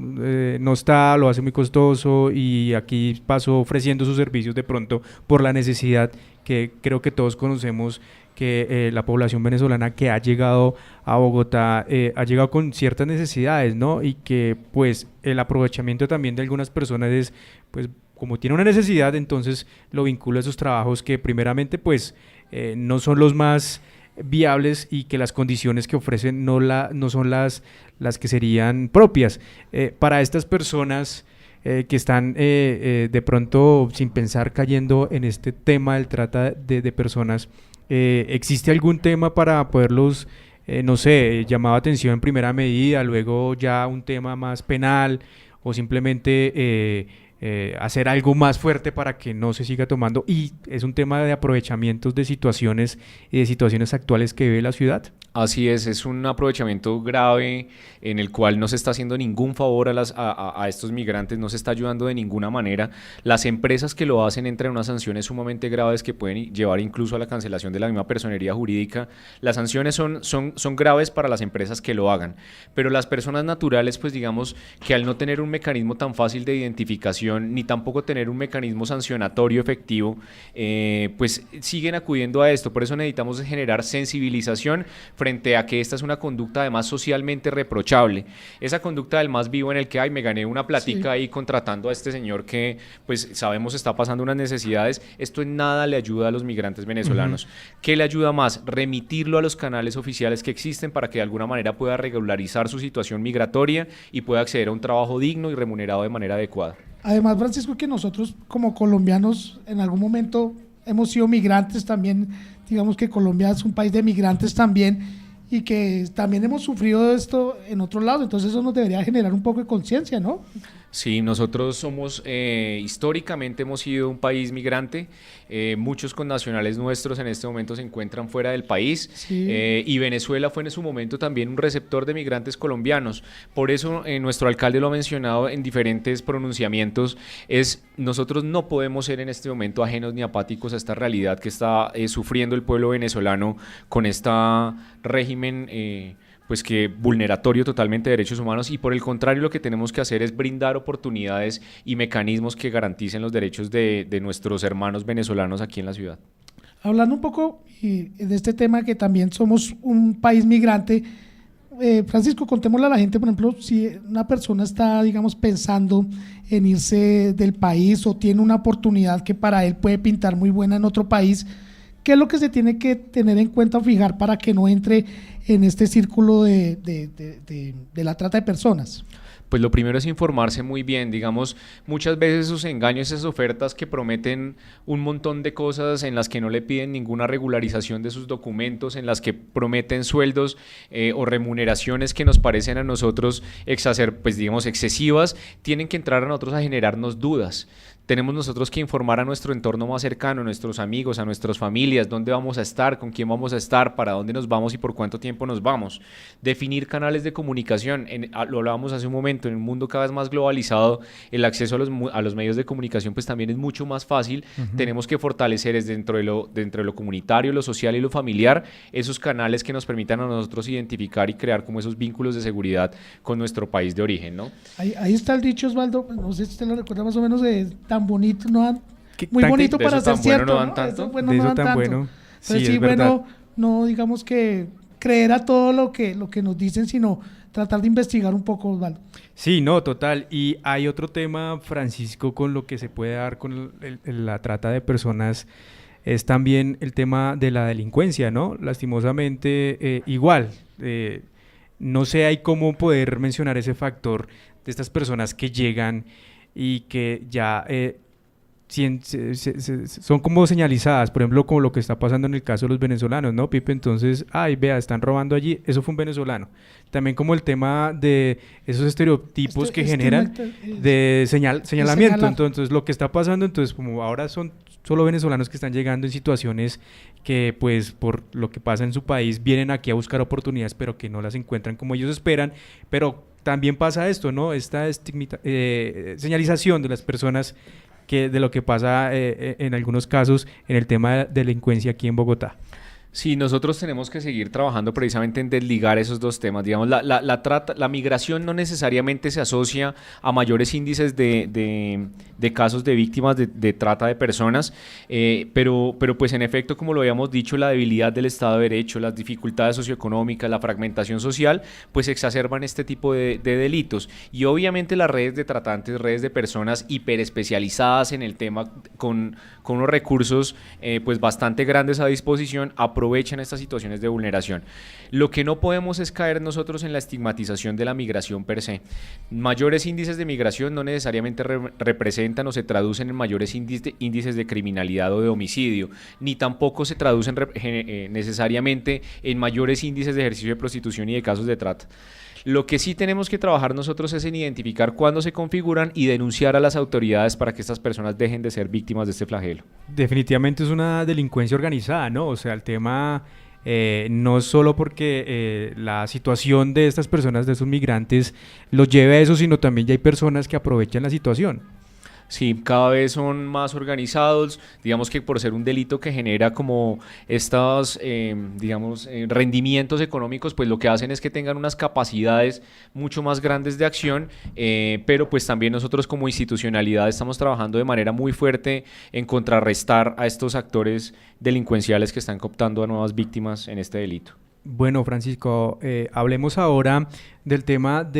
no está, lo hace muy costoso, y aquí paso ofreciendo sus servicios de pronto por la necesidad que creo que todos conocemos, que la población venezolana que ha llegado a Bogotá ha llegado con ciertas necesidades, ¿no? Y que pues el aprovechamiento también de algunas personas es, pues como tiene una necesidad, entonces lo vincula a esos trabajos que primeramente pues no son los más viables, y que las condiciones que ofrecen no son las que serían propias para estas personas que están de pronto sin pensar cayendo en este tema del trata de personas. ¿Existe algún tema para poderlos, no sé, llamado atención en primera medida, luego ya un tema más penal, o simplemente hacer algo más fuerte para que no se siga tomando? Y es un tema de aprovechamientos de situaciones y de situaciones actuales que vive la ciudad. Así es un aprovechamiento grave en el cual no se está haciendo ningún favor a estos migrantes, no se está ayudando de ninguna manera. Las empresas que lo hacen entran en unas sanciones sumamente graves que pueden llevar incluso a la cancelación de la misma personería jurídica. Las sanciones son graves para las empresas que lo hagan, pero las personas naturales, pues digamos que al no tener un mecanismo tan fácil de identificación situación, ni tampoco tener un mecanismo sancionatorio efectivo, pues siguen acudiendo a esto. Por eso necesitamos generar sensibilización frente a que esta es una conducta además socialmente reprochable. Esa conducta del más vivo en el que, ay, me gané una platica ahí contratando a este señor que pues sabemos está pasando unas necesidades, esto en nada le ayuda a los migrantes venezolanos. ¿Qué le ayuda más? Remitirlo a los canales oficiales que existen para que de alguna manera pueda regularizar su situación migratoria y pueda acceder a un trabajo digno y remunerado de manera adecuada. Además, Francisco, que nosotros como colombianos en algún momento hemos sido migrantes también, digamos que Colombia es un país de migrantes también y que también hemos sufrido esto en otro lado, entonces eso nos debería generar un poco de conciencia, ¿no? Sí, nosotros somos, históricamente hemos sido un país migrante, muchos connacionales nuestros en este momento se encuentran fuera del país, y Venezuela fue en su momento también un receptor de migrantes colombianos. Por eso nuestro alcalde lo ha mencionado en diferentes pronunciamientos, nosotros no podemos ser en este momento ajenos ni apáticos a esta realidad que está sufriendo el pueblo venezolano con este régimen pues que vulneratorio totalmente de derechos humanos, y por el contrario lo que tenemos que hacer es brindar oportunidades y mecanismos que garanticen los derechos de nuestros hermanos venezolanos aquí en la ciudad. Hablando un poco de este tema que también somos un país migrante, Francisco, contémosle a la gente, por ejemplo, si una persona está, digamos, pensando en irse del país o tiene una oportunidad que para él puede pintar muy buena en otro país, ¿qué es lo que se tiene que tener en cuenta o fijar para que no entre en este círculo de la trata de personas? Pues lo primero es informarse muy bien, digamos, muchas veces esos engaños, esas ofertas que prometen un montón de cosas en las que no le piden ninguna regularización de sus documentos, en las que prometen sueldos o remuneraciones que nos parecen a nosotros pues digamos excesivas, tienen que entrar a nosotros a generarnos dudas. Tenemos nosotros que informar a nuestro entorno más cercano, a nuestros amigos, a nuestras familias, dónde vamos a estar, con quién vamos a estar, para dónde nos vamos y por cuánto tiempo nos vamos. Definir canales de comunicación, lo hablábamos hace un momento, en un mundo cada vez más globalizado, el acceso a los medios de comunicación pues también es mucho más fácil. Tenemos que fortalecer dentro de lo comunitario, lo social y lo familiar, esos canales que nos permitan a nosotros identificar y crear como esos vínculos de seguridad con nuestro país de origen, ¿no? Ahí está el dicho, Osvaldo, no sé si usted lo recuerda más o menos, de tan bonito, no dan, muy bonito para ser cierto, no dan tanto. Eso bueno, no dan tanto. Bueno. Entonces, sí, bueno, no digamos que creer a todo lo que nos dicen, sino tratar de investigar un poco, Osvaldo. Sí, no, total. Y hay otro tema, Francisco, con lo que se puede dar con la trata de personas, es también el tema de la delincuencia, ¿no? Lastimosamente, igual, no sé, hay cómo poder mencionar ese factor de estas personas que llegan y que ya son como señalizadas, por ejemplo, como lo que está pasando en el caso de los venezolanos, ¿no, Pipe? Entonces, vea, están robando allí, eso fue un venezolano. También como el tema de esos estereotipos que generan de señalamiento. Entonces, lo que está pasando, entonces, como ahora son solo venezolanos que están llegando en situaciones que, pues, por lo que pasa en su país, vienen aquí a buscar oportunidades, pero que no las encuentran como ellos esperan, pero también pasa esto, ¿no? Esta señalización de las personas de lo que pasa en algunos casos en el tema de delincuencia aquí en Bogotá. Sí, nosotros tenemos que seguir trabajando precisamente en desligar esos dos temas. Digamos, la migración no necesariamente se asocia a mayores índices de casos de víctimas de trata de personas, pero pues en efecto, como lo habíamos dicho, la debilidad del Estado de Derecho, las dificultades socioeconómicas, la fragmentación social, pues exacerban este tipo de delitos. Y obviamente las redes de tratantes, redes de personas hiperespecializadas en el tema, con unos recursos pues bastante grandes a disposición, aprovechan estas situaciones de vulneración. Lo que no podemos es caer nosotros en la estigmatización de la migración per se. Mayores índices de migración no necesariamente representan o se traducen en mayores índices de criminalidad o de homicidio, ni tampoco se traducen necesariamente en mayores índices de ejercicio de prostitución y de casos de trata. Lo que sí tenemos que trabajar nosotros es en identificar cuándo se configuran y denunciar a las autoridades para que estas personas dejen de ser víctimas de este flagelo. Definitivamente es una delincuencia organizada, ¿no? O sea, el tema no solo porque la situación de estas personas, de esos migrantes, los lleve a eso, sino también ya hay personas que aprovechan la situación. Sí, cada vez son más organizados, digamos que por ser un delito que genera como estos, rendimientos económicos, pues lo que hacen es que tengan unas capacidades mucho más grandes de acción, pero pues también nosotros como institucionalidad estamos trabajando de manera muy fuerte en contrarrestar a estos actores delincuenciales que están cooptando a nuevas víctimas en este delito. Bueno, Francisco, hablemos ahora del tema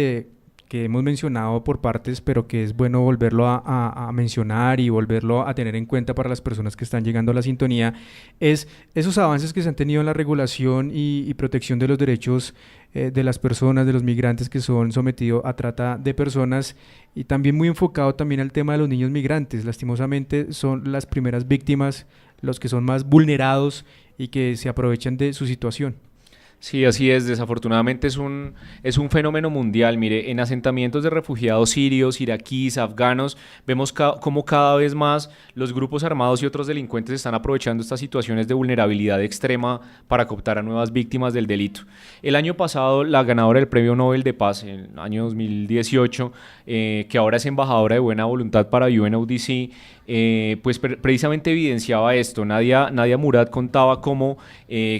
que hemos mencionado por partes, pero que es bueno volverlo a mencionar y volverlo a tener en cuenta para las personas que están llegando a la sintonía, es esos avances que se han tenido en la regulación y protección de los derechos de las personas, de los migrantes que son sometidos a trata de personas, y también muy enfocado también al tema de los niños migrantes. Lastimosamente son las primeras víctimas, los que son más vulnerados y que se aprovechan de su situación. Sí, así es. Desafortunadamente es un fenómeno mundial. Mire, en asentamientos de refugiados sirios, iraquíes, afganos, vemos cómo cada vez más los grupos armados y otros delincuentes están aprovechando estas situaciones de vulnerabilidad extrema para cooptar a nuevas víctimas del delito. El año pasado, la ganadora del Premio Nobel de Paz, en el año 2018, que ahora es embajadora de buena voluntad para UNODC, pues precisamente evidenciaba esto. Nadia Murad contaba cómo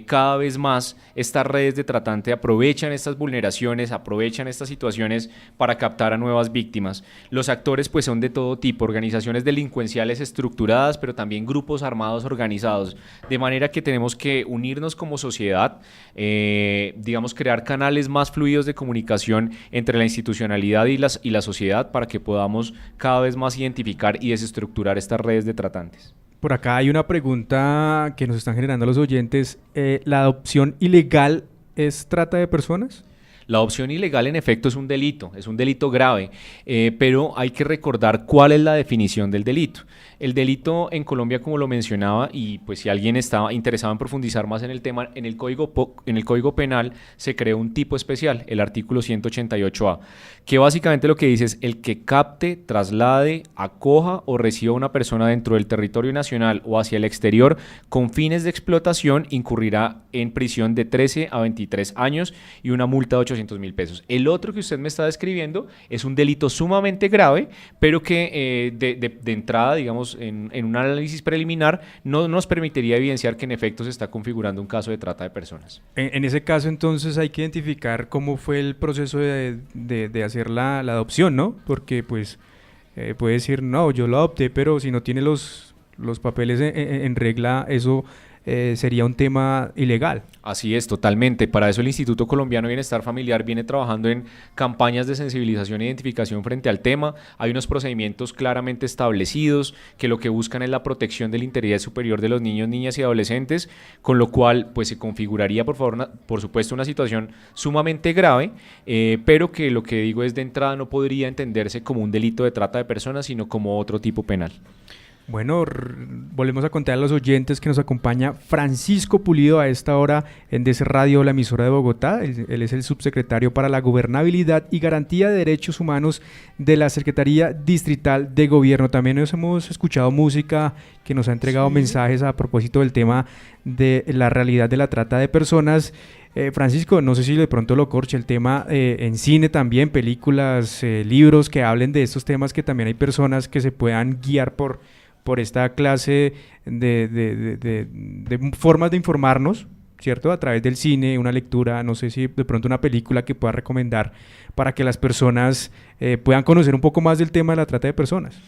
cada vez más estas redes de tratante aprovechan estas vulneraciones, aprovechan estas situaciones para captar a nuevas víctimas. Los actores pues son de todo tipo, organizaciones delincuenciales estructuradas, pero también grupos armados organizados, de manera que tenemos que unirnos como sociedad, crear canales más fluidos de comunicación entre la institucionalidad y la sociedad para que podamos cada vez más identificar y desestructurar estas redes de tratantes. Por acá hay una pregunta que nos están generando los oyentes. ¿La adopción ilegal es trata de personas? La adopción ilegal, en efecto, es un delito grave, pero hay que recordar cuál es la definición del delito. El delito en Colombia, como lo mencionaba, y pues si alguien estaba interesado en profundizar más en el tema, en el Código Penal se creó un tipo especial, el artículo 188A, que básicamente lo que dice es: el que capte, traslade, acoja o reciba a una persona dentro del territorio nacional o hacia el exterior con fines de explotación incurrirá en prisión de 13 a 23 años y una multa de 800.000 pesos. El otro que usted me está describiendo es un delito sumamente grave, pero que de entrada, digamos, en un análisis preliminar no nos permitiría evidenciar que en efecto se está configurando un caso de trata de personas. En ese caso, entonces, hay que identificar cómo fue el proceso de hacer la adopción, ¿no? Porque pues puede decir, no, yo lo adopté, pero si no tiene los papeles en regla, eso sería un tema ilegal. Así es, totalmente. Para eso el Instituto Colombiano de Bienestar Familiar viene trabajando en campañas de sensibilización e identificación frente al tema. Hay unos procedimientos claramente establecidos que lo que buscan es la protección del interés superior de los niños, niñas y adolescentes, con lo cual pues se configuraría, por supuesto, una situación sumamente grave, pero que lo que digo es, de entrada no podría entenderse como un delito de trata de personas, sino como otro tipo penal. Bueno, volvemos a contar a los oyentes que nos acompaña Francisco Pulido a esta hora en DC Radio, la emisora de Bogotá. Él es el subsecretario para la Gobernabilidad y Garantía de Derechos Humanos de la Secretaría Distrital de Gobierno. También nos hemos escuchado música que nos ha entregado mensajes a propósito del tema de la realidad de la trata de personas. Francisco, no sé si de pronto lo corche el tema en cine también, películas, libros que hablen de estos temas, que también hay personas que se puedan guiar por esta clase de formas de informarnos, ¿cierto? A través del cine, una lectura, no sé si de pronto una película que pueda recomendar para que las personas puedan conocer un poco más del tema de la trata de personas.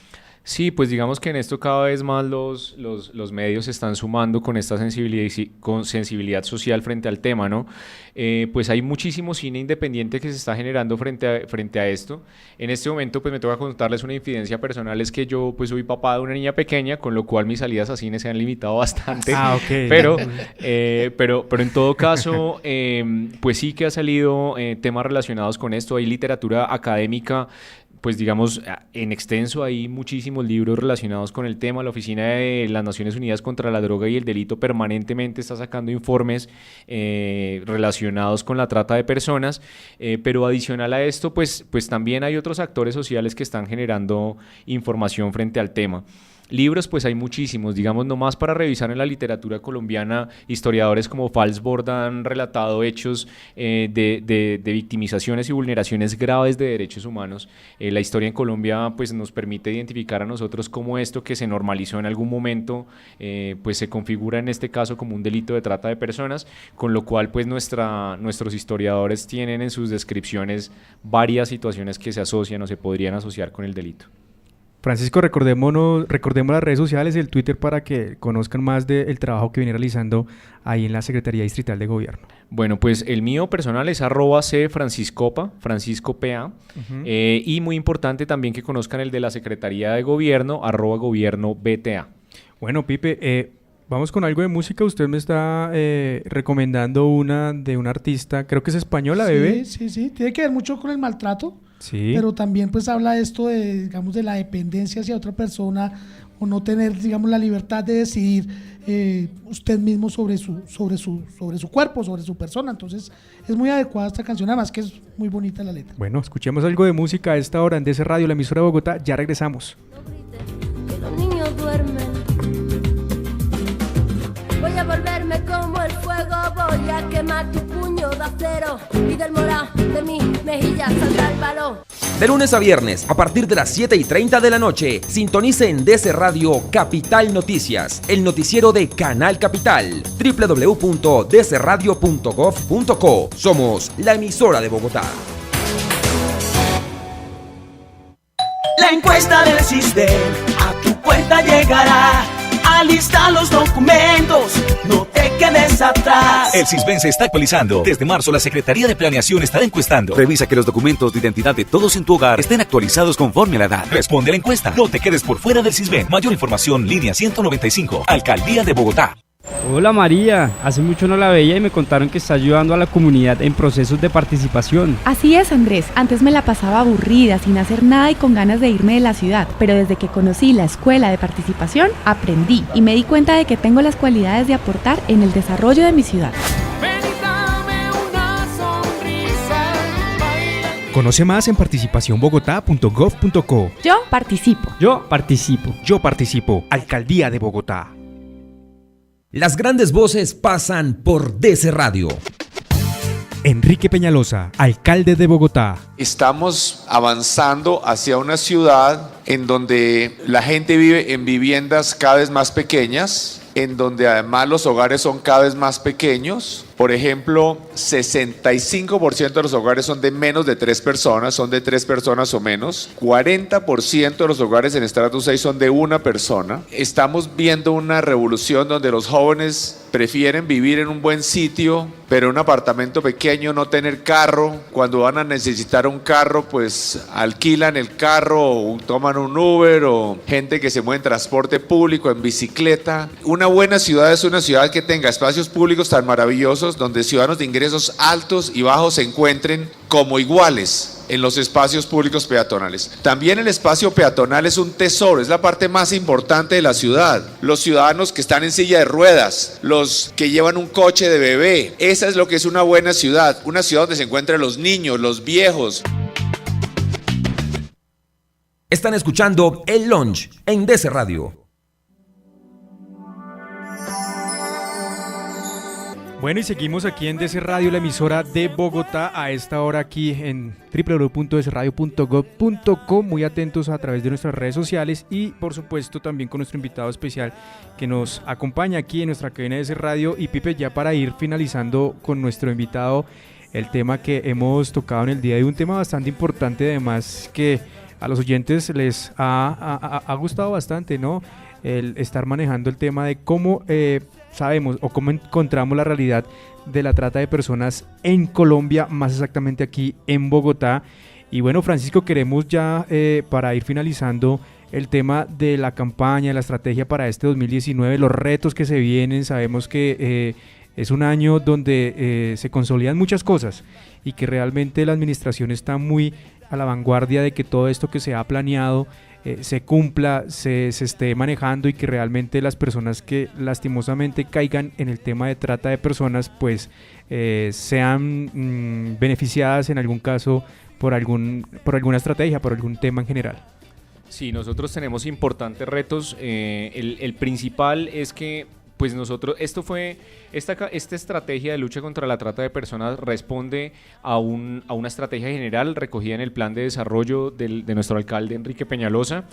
Sí, pues digamos que en esto cada vez más los medios se están sumando con esta sensibilidad social frente al tema, ¿no? Pues hay muchísimo cine independiente que se está generando frente a esto. En este momento pues me toca contarles una infidencia personal, es que yo pues soy papá de una niña pequeña, con lo cual mis salidas a cine se han limitado bastante. Okay. Pero en todo caso, pues sí que ha salido temas relacionados con esto. Hay literatura académica, pues digamos, en extenso. Hay muchísimos libros relacionados con el tema. La Oficina de las Naciones Unidas contra la Droga y el Delito permanentemente está sacando informes relacionados con la trata de personas, pero adicional a esto, pues también hay otros actores sociales que están generando información frente al tema. Libros, pues hay muchísimos, digamos, nomás para revisar en la literatura colombiana, historiadores como Falsborda han relatado hechos de victimizaciones y vulneraciones graves de derechos humanos. La historia en Colombia pues nos permite identificar a nosotros cómo esto que se normalizó en algún momento pues se configura en este caso como un delito de trata de personas, con lo cual pues nuestros historiadores tienen en sus descripciones varias situaciones que se asocian o se podrían asociar con el delito. Francisco, recordemos las redes sociales y el Twitter para que conozcan más del trabajo que viene realizando ahí en la Secretaría Distrital de Gobierno. Bueno, pues el mío personal es @cfranciscopa, Francisco PA, y muy importante también que conozcan el de la Secretaría de Gobierno, @gobierno_BTA. Bueno, Pipe, vamos con algo de música. Usted me está recomendando una de una artista, creo que es española, Bebé. Sí, tiene que ver mucho con el maltrato. Sí. Pero también pues habla esto de, digamos, de la dependencia hacia otra persona o no tener, digamos, la libertad de decidir usted mismo sobre su cuerpo, sobre su persona. Entonces es muy adecuada esta canción, además que es muy bonita la letra. Bueno, escuchemos algo de música a esta hora en DC Radio, la emisora de Bogotá. Ya regresamos. Que los niños duermen. Voy a volverme como el fuego, voy a quemar tu puño de acero y del morado de mi mejilla saldrá el balón. De lunes a viernes, a partir de las 7:30 de la noche, sintonice en DC Radio Capital Noticias, el noticiero de Canal Capital, www.dcradio.gov.co. Somos la emisora de Bogotá. La encuesta del CISBEN a tu puerta llegará. Alista los documentos, no te quedes atrás. El CISBEN se está actualizando. Desde marzo la Secretaría de Planeación estará encuestando. Revisa que los documentos de identidad de todos en tu hogar estén actualizados conforme a la edad. Responde a la encuesta. No te quedes por fuera del CISBEN. Mayor información, línea 195, Alcaldía de Bogotá. Hola María, hace mucho no la veía y me contaron que está ayudando a la comunidad en procesos de participación. Así es, Andrés, antes me la pasaba aburrida, sin hacer nada y con ganas de irme de la ciudad, pero desde que conocí la escuela de participación, aprendí y me di cuenta de que tengo las cualidades de aportar en el desarrollo de mi ciudad. Conoce más en participacionbogotá.gov.co. Yo participo. Yo participo. Yo participo. Alcaldía de Bogotá. Las grandes voces pasan por DC Radio. Enrique Peñalosa, alcalde de Bogotá. Estamos avanzando hacia una ciudad en donde la gente vive en viviendas cada vez más pequeñas, en donde además los hogares son cada vez más pequeños. Por ejemplo, 65% de los hogares son de menos de 3 personas, son de 3 personas o menos. 40% de los hogares en estrato 6 son de 1 persona. Estamos viendo una revolución donde los jóvenes prefieren vivir en un buen sitio, pero en un apartamento pequeño, no tener carro. Cuando van a necesitar un carro, pues alquilan el carro o toman un Uber, o gente que se mueve en transporte público, en bicicleta. Una buena ciudad es una ciudad que tenga espacios públicos tan maravillosos, donde ciudadanos de ingresos altos y bajos se encuentren como iguales en los espacios públicos peatonales. También el espacio peatonal es un tesoro, es la parte más importante de la ciudad. Los ciudadanos que están en silla de ruedas, los que llevan un coche de bebé, esa es lo que es una buena ciudad, una ciudad donde se encuentran los niños, los viejos. Están escuchando El Lunch en DC Radio. Bueno, y seguimos aquí en DC Radio, la emisora de Bogotá, a esta hora aquí en www.dcradio.gov.co, muy atentos a través de nuestras redes sociales y por supuesto también con nuestro invitado especial que nos acompaña aquí en nuestra cabina de DC Radio. Y Pipe, ya para ir finalizando con nuestro invitado, el tema que hemos tocado en el día de hoy, un tema bastante importante, además que a los oyentes les ha gustado bastante, ¿no? El estar manejando el tema de cómo sabemos o cómo encontramos la realidad de la trata de personas en Colombia, más exactamente aquí en Bogotá. Y bueno, Francisco, queremos ya para ir finalizando el tema de la campaña, la estrategia para este 2019, los retos que se vienen. Sabemos que es un año donde se consolidan muchas cosas y que realmente la administración está muy a la vanguardia de que todo esto que se ha planeado se cumpla, se esté manejando y que realmente las personas que lastimosamente caigan en el tema de trata de personas pues sean beneficiadas en algún caso por alguna estrategia, por algún tema en general. Sí, nosotros tenemos importantes retos. El principal es que pues nosotros, esta estrategia de lucha contra la trata de personas responde a una estrategia general recogida en el plan de desarrollo de nuestro alcalde Enrique Peñalosa,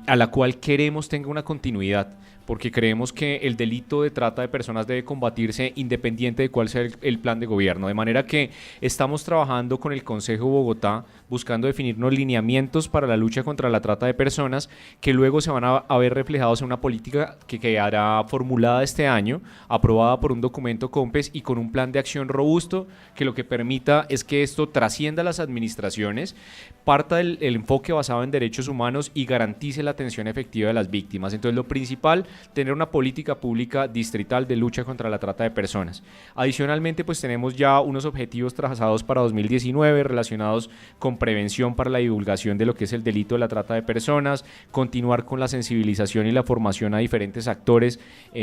a la cual queremos tenga una continuidad, porque creemos que el delito de trata de personas debe combatirse independiente de cuál sea el plan de gobierno, de manera que estamos trabajando con el Consejo de Bogotá buscando definir unos lineamientos para la lucha contra la trata de personas que luego se van a ver reflejados en una política que quedará formulada este año, aprobada por un documento COMPES y con un plan de acción robusto que lo que permita es que esto trascienda las administraciones, parta del enfoque basado en derechos humanos y garantice la atención efectiva de las víctimas. Entonces lo principal, tener una política pública distrital de lucha contra la trata de personas. Adicionalmente, pues tenemos ya unos objetivos trazados para 2019 relacionados con prevención para la divulgación de lo que es el delito de la trata de personas, continuar con la sensibilización y la formación a diferentes actores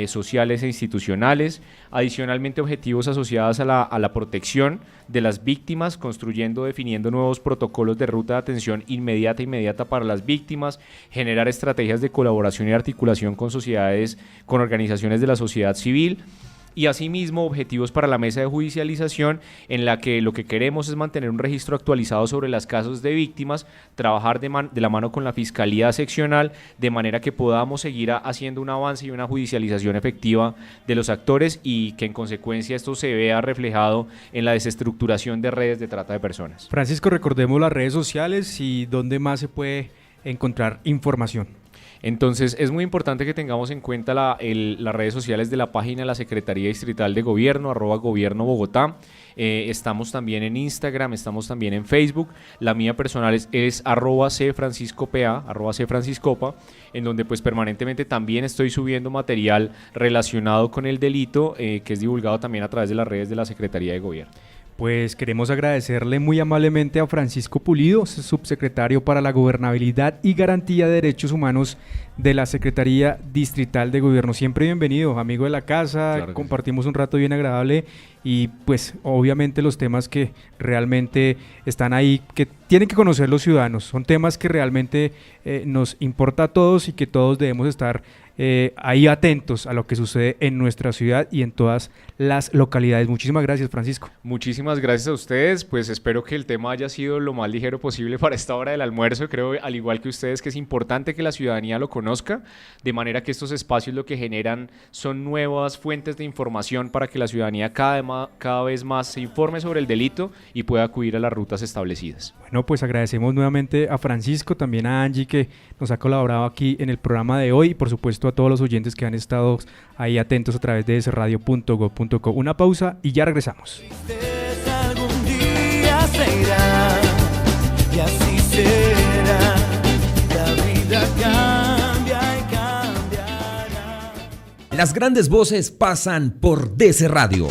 sociales e institucionales. Adicionalmente, objetivos asociados a la protección de las víctimas, definiendo nuevos protocolos de ruta de atención inmediata para las víctimas, generar estrategias de colaboración y articulación con con organizaciones de la sociedad civil, y asimismo objetivos para la mesa de judicialización, en la que lo que queremos es mantener un registro actualizado sobre los casos de víctimas, trabajar de la mano con la Fiscalía Seccional, de manera que podamos seguir haciendo un avance y una judicialización efectiva de los actores y que en consecuencia esto se vea reflejado en la desestructuración de redes de trata de personas. Francisco, recordemos las redes sociales y dónde más se puede encontrar información. Entonces es muy importante que tengamos en cuenta las redes sociales de la página de la Secretaría Distrital de Gobierno, @Gobierno Bogotá. Estamos también en Instagram, estamos también en Facebook. La mía personal es @CFranciscoPA, @CFranciscopa, en donde pues permanentemente también estoy subiendo material relacionado con el delito, que es divulgado también a través de las redes de la Secretaría de Gobierno. Pues queremos agradecerle muy amablemente a Francisco Pulido, subsecretario para la Gobernabilidad y Garantía de Derechos Humanos de la Secretaría Distrital de Gobierno. Siempre bienvenido, amigo de la casa, claro, compartimos un rato bien agradable y pues obviamente los temas que realmente están ahí, que tienen que conocer los ciudadanos, son temas que realmente nos importa a todos y que todos debemos estar ahí atentos a lo que sucede en nuestra ciudad y en todas las localidades. Muchísimas gracias, Francisco. Muchísimas gracias a ustedes, pues espero que el tema haya sido lo más ligero posible para esta hora del almuerzo. Creo, al igual que ustedes, que es importante que la ciudadanía lo conozca, de manera que estos espacios lo que generan son nuevas fuentes de información para que la ciudadanía cada vez más se informe sobre el delito y pueda acudir a las rutas establecidas. Bueno, pues agradecemos nuevamente a Francisco, también a Angie, que nos ha colaborado aquí en el programa de hoy, y por supuesto a todos los oyentes que han estado ahí atentos a través de desradio.go.co. Una pausa y ya regresamos. Algún día se irá, y así será. La vida cambia y cambiará. Las grandes voces pasan por DC Radio.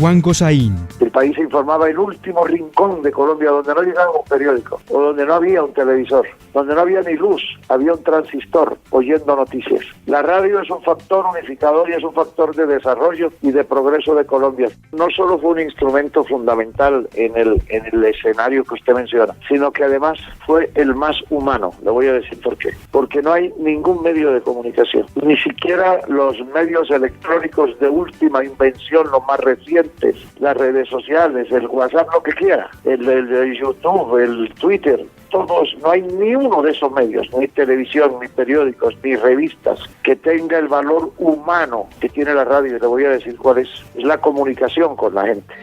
Juan Gosaín. El país se informaba en el último rincón de Colombia, donde no llegaba un periódico, o donde no había un televisor, donde no había ni luz, había un transistor oyendo noticias. La radio es un factor unificador y es un factor de desarrollo y de progreso de Colombia. No solo fue un instrumento fundamental en el escenario que usted menciona, sino que además fue el más humano. Le voy a decir por qué. Porque no hay ningún medio de comunicación, ni siquiera los medios electrónicos de última invención, los más recientes, las redes sociales, el WhatsApp, lo que quiera, el YouTube, el Twitter, todos, no hay ni uno de esos medios, ni televisión, ni periódicos, ni revistas, que tenga el valor humano que tiene la radio. Y le voy a decir cuál es la comunicación con la gente.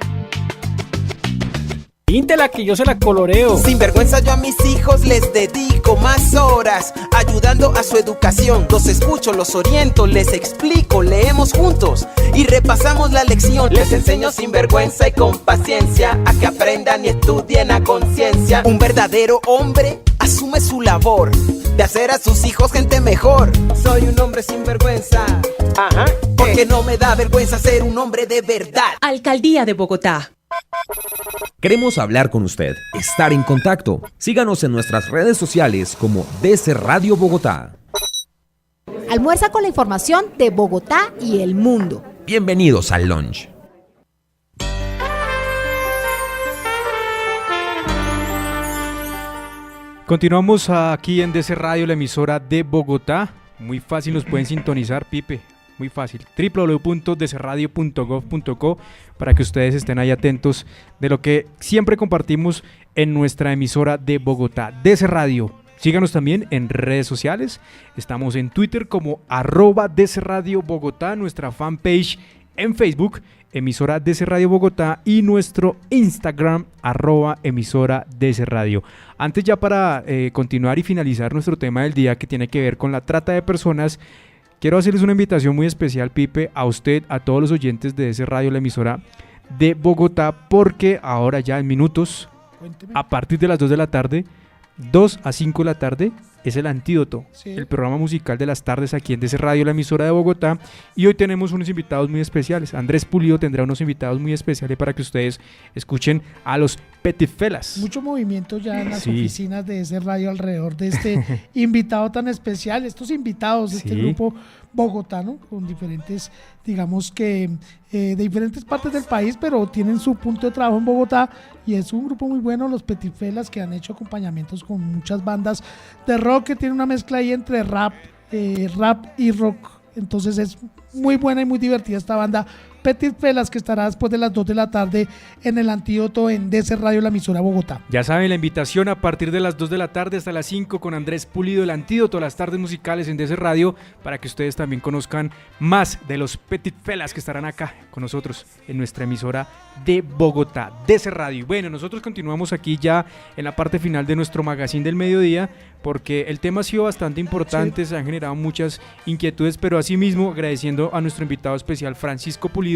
Píntela que yo se la coloreo. Sin vergüenza yo a mis hijos les dedico más horas, ayudando a su educación. Los escucho, los oriento, les explico, leemos juntos y repasamos la lección. Les enseño sin vergüenza y con paciencia a que aprendan y estudien a conciencia. Un verdadero hombre asume su labor de hacer a sus hijos gente mejor. Soy un hombre sin vergüenza, porque no me da vergüenza ser un hombre de verdad. Alcaldía de Bogotá. Queremos hablar con usted, estar en contacto. Síganos en nuestras redes sociales como DC Radio Bogotá. Almuerza con la información de Bogotá y el mundo. Bienvenidos al lunch. Continuamos aquí en DC Radio, la emisora de Bogotá. Muy fácil, nos pueden sintonizar, Pipe. Muy fácil, www.dcradio.gov.co, para que ustedes estén ahí atentos de lo que siempre compartimos en nuestra emisora de Bogotá, DC Radio. Síganos también en redes sociales, estamos en Twitter como @DC Radio Bogotá, nuestra fanpage en Facebook, emisora DC Radio Bogotá, y nuestro Instagram, @emisora DC Radio. Antes ya para continuar y finalizar nuestro tema del día, que tiene que ver con la trata de personas, quiero hacerles una invitación muy especial, Pipe, a usted, a todos los oyentes de DC Radio, la emisora de Bogotá, porque ahora ya en minutos, a partir de las 2 de la tarde, 2 a 5 de la tarde, es El Antídoto, el programa musical de las tardes aquí en DC Radio, la emisora de Bogotá, y hoy tenemos unos invitados muy especiales. Andrés Pulido tendrá unos invitados muy especiales para que ustedes escuchen a los Petit Felas. Mucho movimiento ya en las oficinas de DC Radio alrededor de este invitado tan especial, estos invitados de este grupo bogotano, con diferentes, digamos que de diferentes partes del país, pero tienen su punto de trabajo en Bogotá, y es un grupo muy bueno, los Petit Felas, que han hecho acompañamientos con muchas bandas de rock, que tiene una mezcla ahí entre rap y rock. Entonces es muy buena y muy divertida esta banda Petit Felas, que estará después de las 2 de la tarde en El Antídoto en DC Radio, la emisora Bogotá. Ya saben, la invitación a partir de las 2 de la tarde hasta las 5 con Andrés Pulido, El Antídoto, las tardes musicales en DC Radio, para que ustedes también conozcan más de los Petit Felas que estarán acá con nosotros en nuestra emisora de Bogotá, DC Radio. Bueno, nosotros continuamos aquí ya en la parte final de nuestro magazine del mediodía, porque el tema ha sido bastante importante, se han generado muchas inquietudes, pero asimismo, agradeciendo a nuestro invitado especial Francisco Pulido,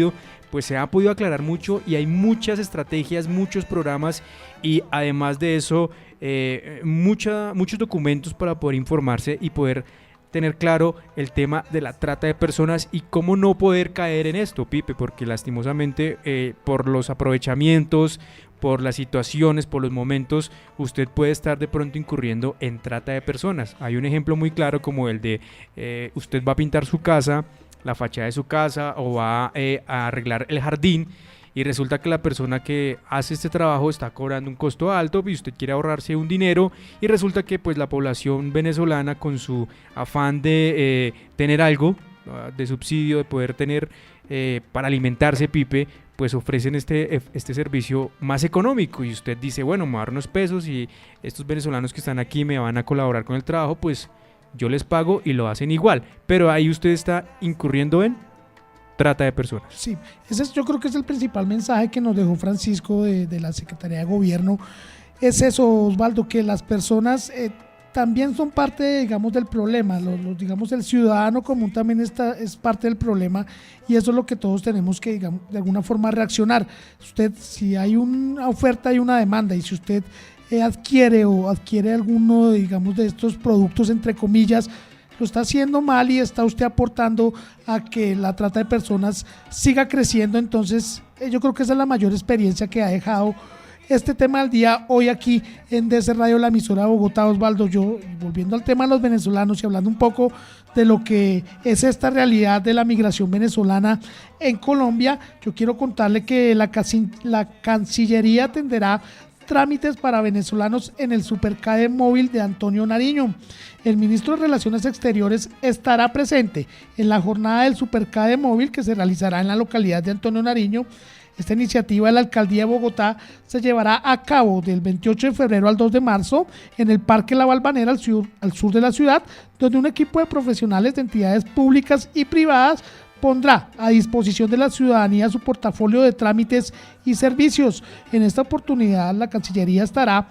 pues se ha podido aclarar mucho y hay muchas estrategias, muchos programas, y además de eso muchos documentos para poder informarse y poder tener claro el tema de la trata de personas y cómo no poder caer en esto, Pipe, porque lastimosamente por los aprovechamientos, por las situaciones, por los momentos, usted puede estar de pronto incurriendo en trata de personas. Hay un ejemplo muy claro como el de usted va a pintar su casa, la fachada de su casa, o va a arreglar el jardín, y resulta que la persona que hace este trabajo está cobrando un costo alto y usted quiere ahorrarse un dinero, y resulta que pues la población venezolana, con su afán de tener algo de subsidio, de poder tener para alimentarse, Pipe, pues ofrecen este servicio más económico, y usted dice, bueno, me voy a dar unos pesos y estos venezolanos que están aquí me van a colaborar con el trabajo, pues yo les pago, y lo hacen igual, pero ahí usted está incurriendo en trata de personas. Sí, yo creo que es el principal mensaje que nos dejó Francisco de la Secretaría de Gobierno. Es eso, Osvaldo, que las personas también son parte, digamos, del problema. Digamos, el ciudadano común también es parte del problema, y eso es lo que todos tenemos que, digamos, de alguna forma reaccionar. Usted, si hay una oferta y una demanda, y si usted adquiere alguno, digamos, de estos productos, entre comillas, lo está haciendo mal y está usted aportando a que la trata de personas siga creciendo. Entonces yo creo que esa es la mayor experiencia que ha dejado este tema del día hoy aquí en DC Radio, la emisora de Bogotá, Osvaldo. Yo, volviendo al tema de los venezolanos y hablando un poco de lo que es esta realidad de la migración venezolana en Colombia, yo quiero contarle que la Cancillería atenderá trámites para venezolanos en el Supercade móvil de Antonio Nariño. El ministro de Relaciones Exteriores estará presente en la jornada del Supercade móvil, que se realizará en la localidad de Antonio Nariño. Esta iniciativa de la Alcaldía de Bogotá se llevará a cabo del 28 de febrero al 2 de marzo en el Parque La Balvanera, al sur de la ciudad, donde un equipo de profesionales de entidades públicas y privadas pondrá a disposición de la ciudadanía su portafolio de trámites y servicios. En esta oportunidad, la Cancillería estará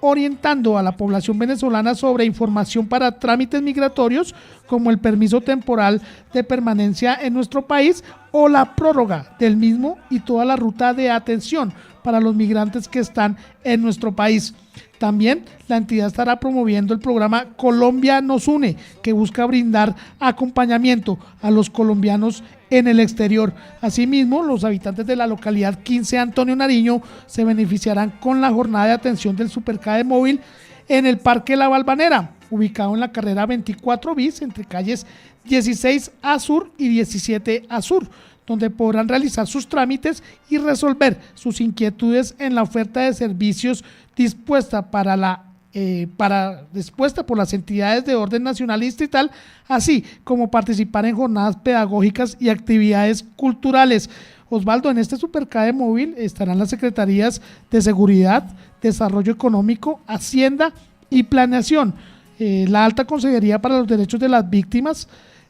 orientando a la población venezolana sobre información para trámites migratorios, como el permiso temporal de permanencia en nuestro país o la prórroga del mismo, y toda la ruta de atención para los migrantes que están en nuestro país. También la entidad estará promoviendo el programa Colombia nos une, que busca brindar acompañamiento a los colombianos en el exterior. Asimismo, los habitantes de la localidad 15 Antonio Nariño se beneficiarán con la jornada de atención del Supercade móvil en el Parque La Balvanera, ubicado en la carrera 24 bis entre calles 16A Sur y 17A Sur, donde podrán realizar sus trámites y resolver sus inquietudes en la oferta de servicios dispuesta para la dispuesta por las entidades de orden nacional y distrital, así como participar en jornadas pedagógicas y actividades culturales. Osvaldo, en este Supercade móvil estarán las secretarías de Seguridad, Desarrollo Económico, Hacienda y Planeación, la Alta Consejería para los Derechos de las Víctimas,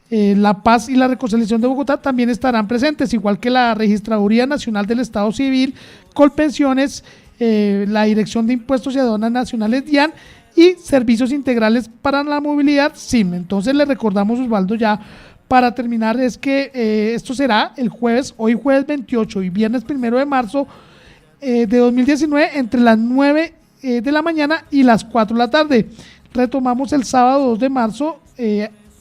la Paz y la Reconciliación de Bogotá también estarán presentes, igual que la Registraduría Nacional del Estado Civil, Colpensiones, la Dirección de Impuestos y Aduanas Nacionales DIAN y Servicios Integrales para la Movilidad SIM. Entonces le recordamos, Osvaldo, ya para terminar, es que esto será el hoy jueves 28 y viernes 1 de marzo de 2019 entre las 9 de la mañana y las 4 de la tarde. Retomamos el sábado 2 de marzo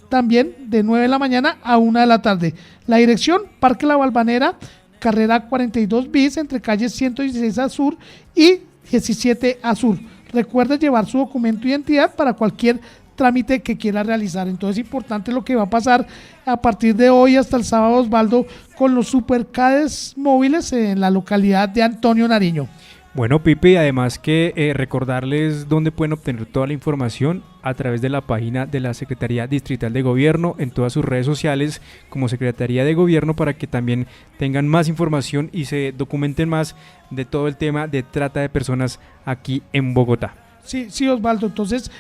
también de 9 de la mañana a 1 de la tarde. La dirección, Parque La Balvanera, carrera 42 bis entre calles 116 a sur y 17 a sur. Recuerde llevar su documento de identidad para cualquier trámite que quiera realizar. Entonces es importante lo que va a pasar a partir de hoy hasta el sábado, Osvaldo, con los Supercades móviles en la localidad de Antonio Nariño. Bueno, Pipe, y además que recordarles dónde pueden obtener toda la información a través de la página de la Secretaría Distrital de Gobierno, en todas sus redes sociales como Secretaría de Gobierno, para que también tengan más información y se documenten más de todo el tema de trata de personas aquí en Bogotá. Sí, Osvaldo, entonces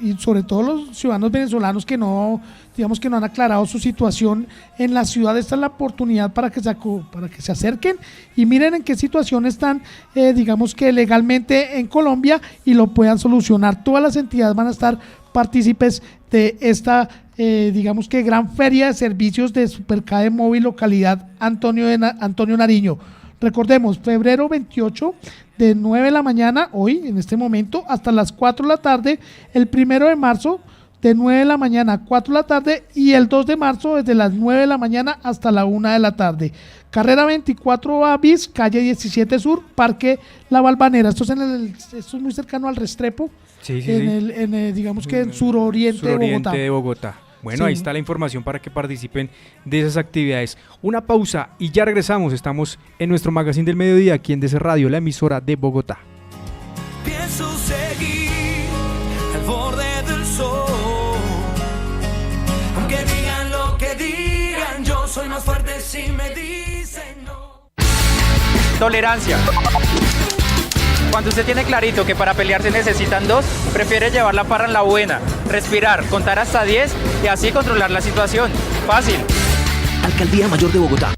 y sobre todo los ciudadanos venezolanos que no han aclarado su situación en la ciudad, esta es la oportunidad para que se acerquen y miren en qué situación están, digamos que legalmente en Colombia, y lo puedan solucionar. Todas las entidades van a estar partícipes de esta, digamos que gran feria de servicios de Supercade móvil localidad Antonio Nariño. Recordemos, febrero 28 de 9 de la mañana, hoy en este momento, hasta las 4 de la tarde, el 1 de marzo de 9 de la mañana a 4 de la tarde y el 2 de marzo desde las 9 de la mañana hasta la 1 de la tarde. Carrera 24A bis, calle 17 Sur, Parque La Balvanera. Esto es muy cercano al Restrepo, sí. Digamos que en suroriente de Bogotá. Bueno, sí. Ahí está la información para que participen de esas actividades. Una pausa y ya regresamos. Estamos en nuestro magazine del mediodía aquí en DC Radio, la emisora de Bogotá. Pienso seguir al borde del sol. Aunque digan lo que digan, yo soy más fuerte si me dicen no. Tolerancia. Cuando usted tiene clarito que para pelear se necesitan dos, prefiere llevar la parra en la buena, respirar, contar hasta 10 y así controlar la situación. Fácil. Alcaldía Mayor de Bogotá.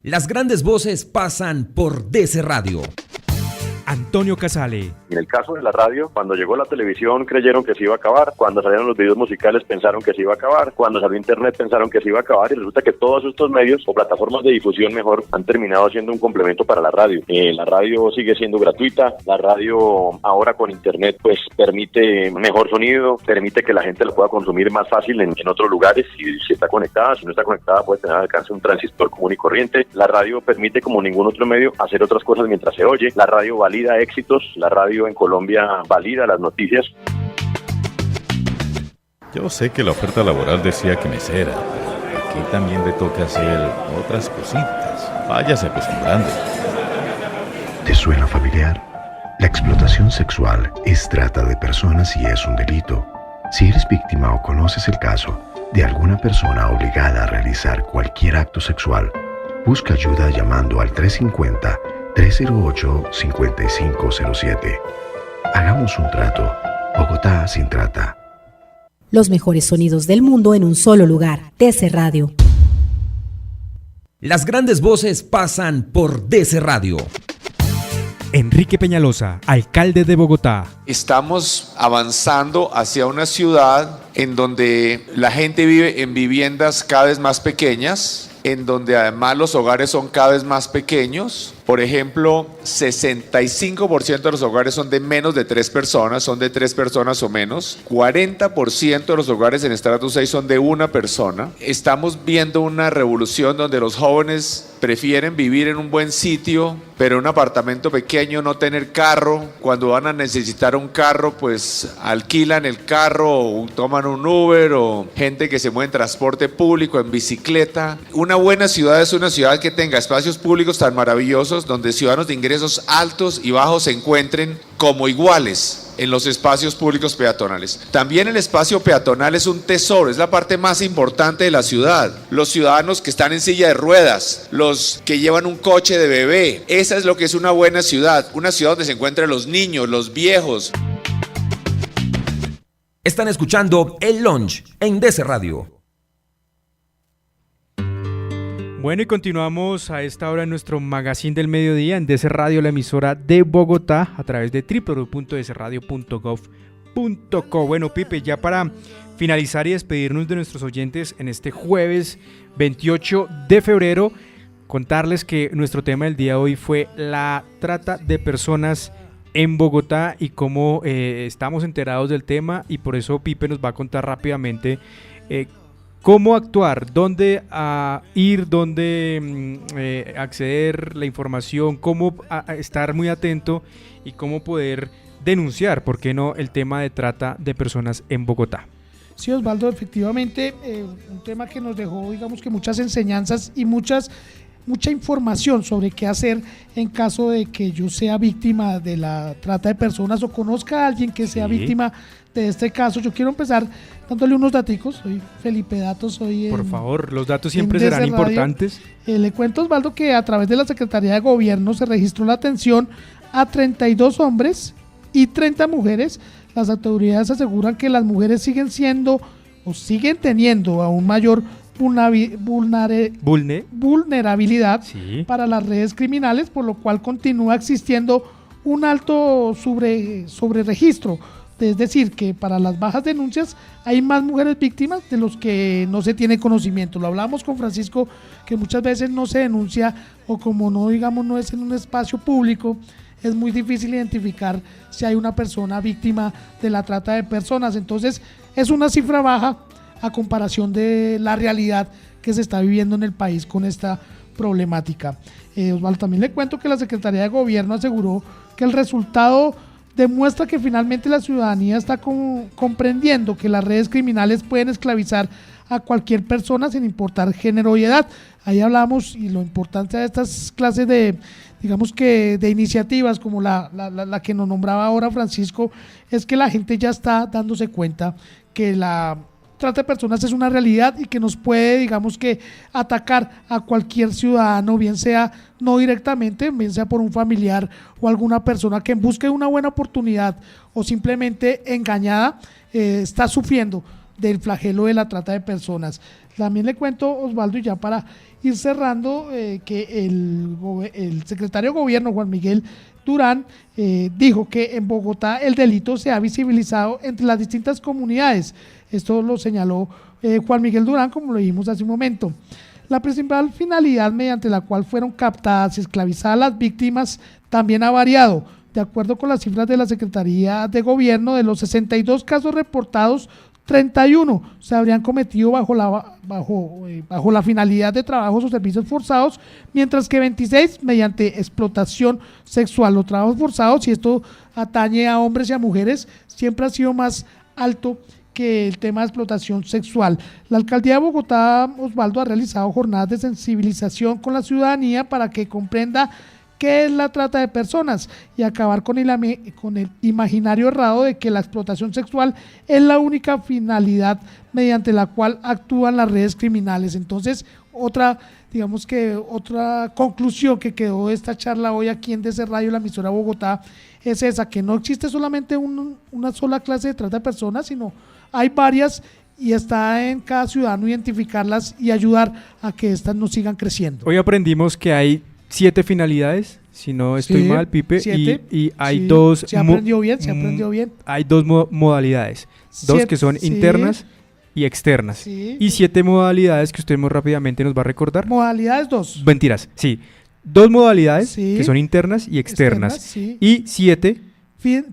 Las grandes voces pasan por DC Radio. Antonio Casale. En el caso de la radio, cuando llegó la televisión creyeron que se iba a acabar, cuando salieron los videos musicales pensaron que se iba a acabar, cuando salió internet pensaron que se iba a acabar, y resulta que todos estos medios o plataformas de difusión mejor han terminado siendo un complemento para la radio. La radio sigue siendo gratuita, la radio ahora con internet pues permite mejor sonido, permite que la gente lo pueda consumir más fácil en otros lugares, si está conectada, si no está conectada puede tener al alcance un transistor común y corriente. La radio permite, como ningún otro medio, hacer otras cosas mientras se oye. La radio valida éxitos, la radio en Colombia valida las noticias. Yo sé que la oferta laboral decía que mesera, pero aquí también le toca hacer otras cositas. Váyase acostumbrando. ¿Te suena familiar? La explotación sexual es trata de personas y es un delito. Si eres víctima o conoces el caso de alguna persona obligada a realizar cualquier acto sexual, busca ayuda llamando al 350-308-5507. Hagamos un trato. Bogotá sin trata. Los mejores sonidos del mundo en un solo lugar. DC Radio. Las grandes voces pasan por DC Radio. Enrique Peñalosa, alcalde de Bogotá. Estamos avanzando hacia una ciudad en donde la gente vive en viviendas cada vez más pequeñas, en donde además los hogares son cada vez más pequeños. Por ejemplo, 65% de los hogares son de menos de 3 personas, son de 3 personas o menos. 40% de los hogares en estrato 6 son de 1 persona. Estamos viendo una revolución donde los jóvenes prefieren vivir en un buen sitio, pero en un apartamento pequeño, no tener carro. Cuando van a necesitar un carro, pues alquilan el carro o toman un Uber, o gente que se mueve en transporte público, en bicicleta. Una buena ciudad es una ciudad que tenga espacios públicos tan maravillosos donde ciudadanos de ingresos altos y bajos se encuentren como iguales. en los espacios públicos peatonales. También el espacio peatonal es un tesoro, es la parte más importante de la ciudad. Los ciudadanos que están en silla de ruedas, los que llevan un coche de bebé, esa es lo que es una buena ciudad, una ciudad donde se encuentran los niños, los viejos. Están escuchando El Lunch en DC Radio. Bueno, y continuamos a esta hora en nuestro magazine del mediodía en DC Radio, la emisora de Bogotá, a través de www.dcradio.gov.co. Bueno, Pipe, ya para finalizar y despedirnos de nuestros oyentes en este jueves 28 de febrero, contarles que nuestro tema del día de hoy fue la trata de personas en Bogotá y cómo estamos enterados del tema, y por eso Pipe nos va a contar rápidamente cómo actuar, dónde ir, dónde acceder la información, cómo estar muy atento y cómo poder denunciar, ¿por qué no?, el tema de trata de personas en Bogotá. Sí, Osvaldo, efectivamente, un tema que nos dejó, digamos que muchas enseñanzas y mucha información sobre qué hacer en caso de que yo sea víctima de la trata de personas o conozca a alguien que sea víctima de este caso. Yo quiero empezar dándole unos daticos. Soy Felipe Datos, por favor, los datos siempre serán importantes. Le cuento, Osvaldo, que a través de la Secretaría de Gobierno se registró la atención a 32 hombres y 30 mujeres. Las autoridades aseguran que las mujeres siguen siendo o siguen teniendo aún mayor vulnerabilidad para las redes criminales, por lo cual continúa existiendo un alto sobre registro. Es decir, que para las bajas denuncias hay más mujeres víctimas de los que no se tiene conocimiento. Lo hablábamos con Francisco, que muchas veces no se denuncia, o como no, digamos, no es en un espacio público, es muy difícil identificar si hay una persona víctima de la trata de personas. Entonces es una cifra baja a comparación de la realidad que se está viviendo en el país con esta problemática. Osvaldo, también le cuento que la Secretaría de Gobierno aseguró que el resultado demuestra que finalmente la ciudadanía está comprendiendo que las redes criminales pueden esclavizar a cualquier persona sin importar género y edad. Ahí hablamos, y lo importante de estas clases de, digamos que de iniciativas como la que nos nombraba ahora Francisco, es que la gente ya está dándose cuenta que la trata de personas es una realidad y que nos puede, digamos que, atacar a cualquier ciudadano, bien sea no directamente, bien sea por un familiar o alguna persona que en busca de una buena oportunidad o simplemente engañada está sufriendo del flagelo de la trata de personas. También le cuento, Osvaldo, y ya para ir cerrando, que el secretario de Gobierno, Juan Miguel Durán, dijo que en Bogotá el delito se ha visibilizado entre las distintas comunidades. Esto lo señaló Juan Miguel Durán, como lo dijimos hace un momento. La principal finalidad mediante la cual fueron captadas y esclavizadas las víctimas también ha variado. De acuerdo con las cifras de la Secretaría de Gobierno, de los 62 casos reportados, 31 se habrían cometido bajo la finalidad de trabajos o servicios forzados, mientras que 26 mediante explotación sexual. Los trabajos forzados, y esto atañe a hombres y a mujeres, siempre ha sido más alto que el tema de explotación sexual. La Alcaldía de Bogotá, Osvaldo, ha realizado jornadas de sensibilización con la ciudadanía para que comprenda qué es la trata de personas y acabar con el imaginario errado de que la explotación sexual es la única finalidad mediante la cual actúan las redes criminales. Entonces, otra conclusión que quedó de esta charla hoy aquí en DC Radio, la emisora Bogotá, es esa, que no existe solamente una sola clase de trata de personas, sino hay varias, y está en cada ciudadano identificarlas y ayudar a que éstas no sigan creciendo. Hoy aprendimos que hay 7 finalidades, si no estoy mal, Pipe, 7, y hay dos... Se aprendió bien. Hay dos modalidades, 2 que son internas y externas, y 7 modalidades que usted muy rápidamente nos va a recordar. Modalidades 2. Mentiras, 2 modalidades que son internas y externas, y 7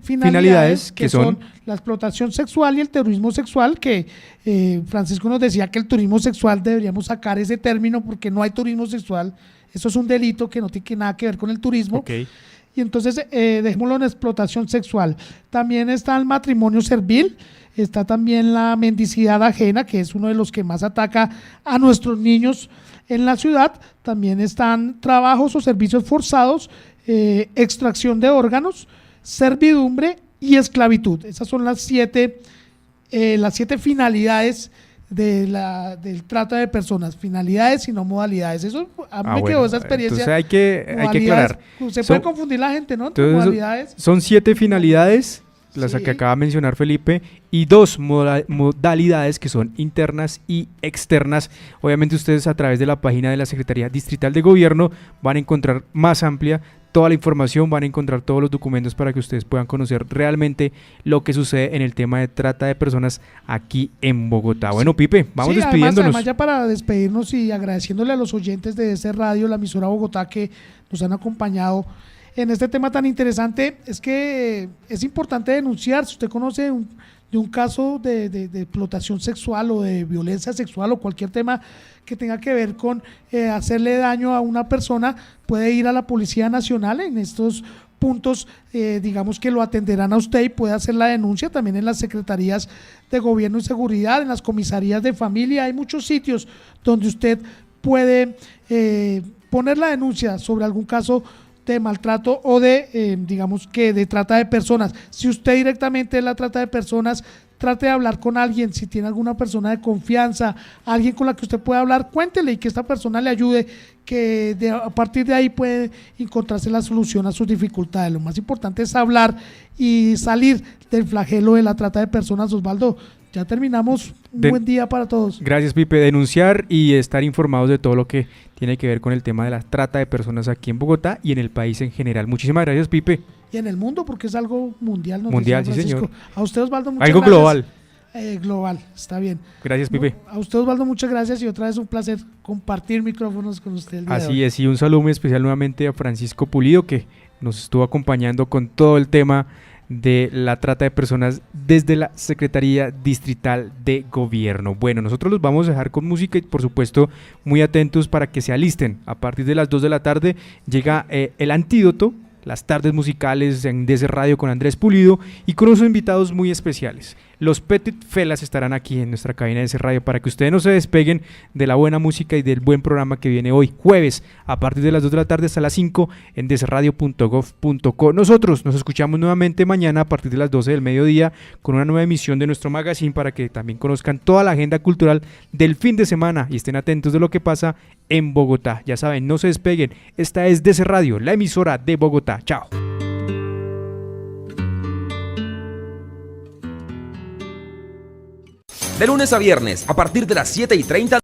finalidades que son la explotación sexual y el terrorismo sexual, que Francisco nos decía que el turismo sexual deberíamos sacar ese término porque no hay turismo sexual, eso es un delito que no tiene nada que ver con el turismo. Y entonces dejémoslo en explotación sexual. También está el matrimonio servil, está también la mendicidad ajena, que es uno de los que más ataca a nuestros niños en la ciudad. También están trabajos o servicios forzados, extracción de órganos, servidumbre y esclavitud. Esas son las siete finalidades del trata de personas, finalidades y no modalidades. Eso a mí me quedó esa experiencia. Entonces hay que aclarar. Se puede confundir la gente, ¿no? Entonces, modalidades. Son 7 finalidades, las que acaba de mencionar Felipe, y 2 modalidades que son internas y externas. Obviamente ustedes a través de la página de la Secretaría Distrital de Gobierno van a encontrar más amplia toda la información, van a encontrar todos los documentos para que ustedes puedan conocer realmente lo que sucede en el tema de trata de personas aquí en Bogotá. Bueno, Pipe, vamos despidiéndonos. Además, ya para despedirnos y agradeciéndole a los oyentes de DC Radio, la emisora Bogotá, que nos han acompañado en este tema tan interesante, es que es importante denunciar. Si usted conoce de un caso de explotación sexual o de violencia sexual o cualquier tema que tenga que ver con hacerle daño a una persona, puede ir a la Policía Nacional. En estos puntos, digamos que lo atenderán a usted y puede hacer la denuncia también en las Secretarías de Gobierno y Seguridad, en las comisarías de familia. Hay muchos sitios donde usted puede poner la denuncia sobre algún caso de maltrato o digamos que de trata de personas. Si usted directamente es la trata de personas, trate de hablar con alguien. Si tiene alguna persona de confianza, alguien con la que usted pueda hablar, cuéntele y que esta persona le ayude, que a partir de ahí puede encontrarse la solución a sus dificultades. Lo más importante es hablar y salir del flagelo de la trata de personas. Osvaldo, ya terminamos. Buen día para todos. Gracias, Pipe. Denunciar y estar informados de todo lo que tiene que ver con el tema de la trata de personas aquí en Bogotá y en el país en general. Muchísimas gracias, Pipe. Y en el mundo, porque es algo mundial. Mundial, sí, señor. A usted, Osvaldo, muchas gracias. Algo global. Global, está bien. Gracias, Pipe. A usted, Osvaldo, muchas gracias y otra vez un placer compartir micrófonos con usted el día Así de hoy. es, y un saludo muy especial nuevamente a Francisco Pulido, que nos estuvo acompañando con todo el tema de la trata de personas desde la Secretaría Distrital de Gobierno. Bueno, nosotros los vamos a dejar con música y por supuesto muy atentos para que se alisten. A partir de las 2 de la tarde llega El Antídoto, las tardes musicales en DC Radio con Andrés Pulido y con unos invitados muy especiales. Los Petit Felas estarán aquí en nuestra cabina de DC Radio para que ustedes no se despeguen de la buena música y del buen programa que viene hoy, jueves, a partir de las 2 de la tarde hasta las 5 en dcradio.gov.co. Nosotros nos escuchamos nuevamente mañana a partir de las 12 del mediodía con una nueva emisión de nuestro magazine para que también conozcan toda la agenda cultural del fin de semana y estén atentos de lo que pasa en Bogotá. Ya saben, no se despeguen. Esta es DC Radio, la emisora de Bogotá. Chao. De lunes a viernes, a partir de las 7:30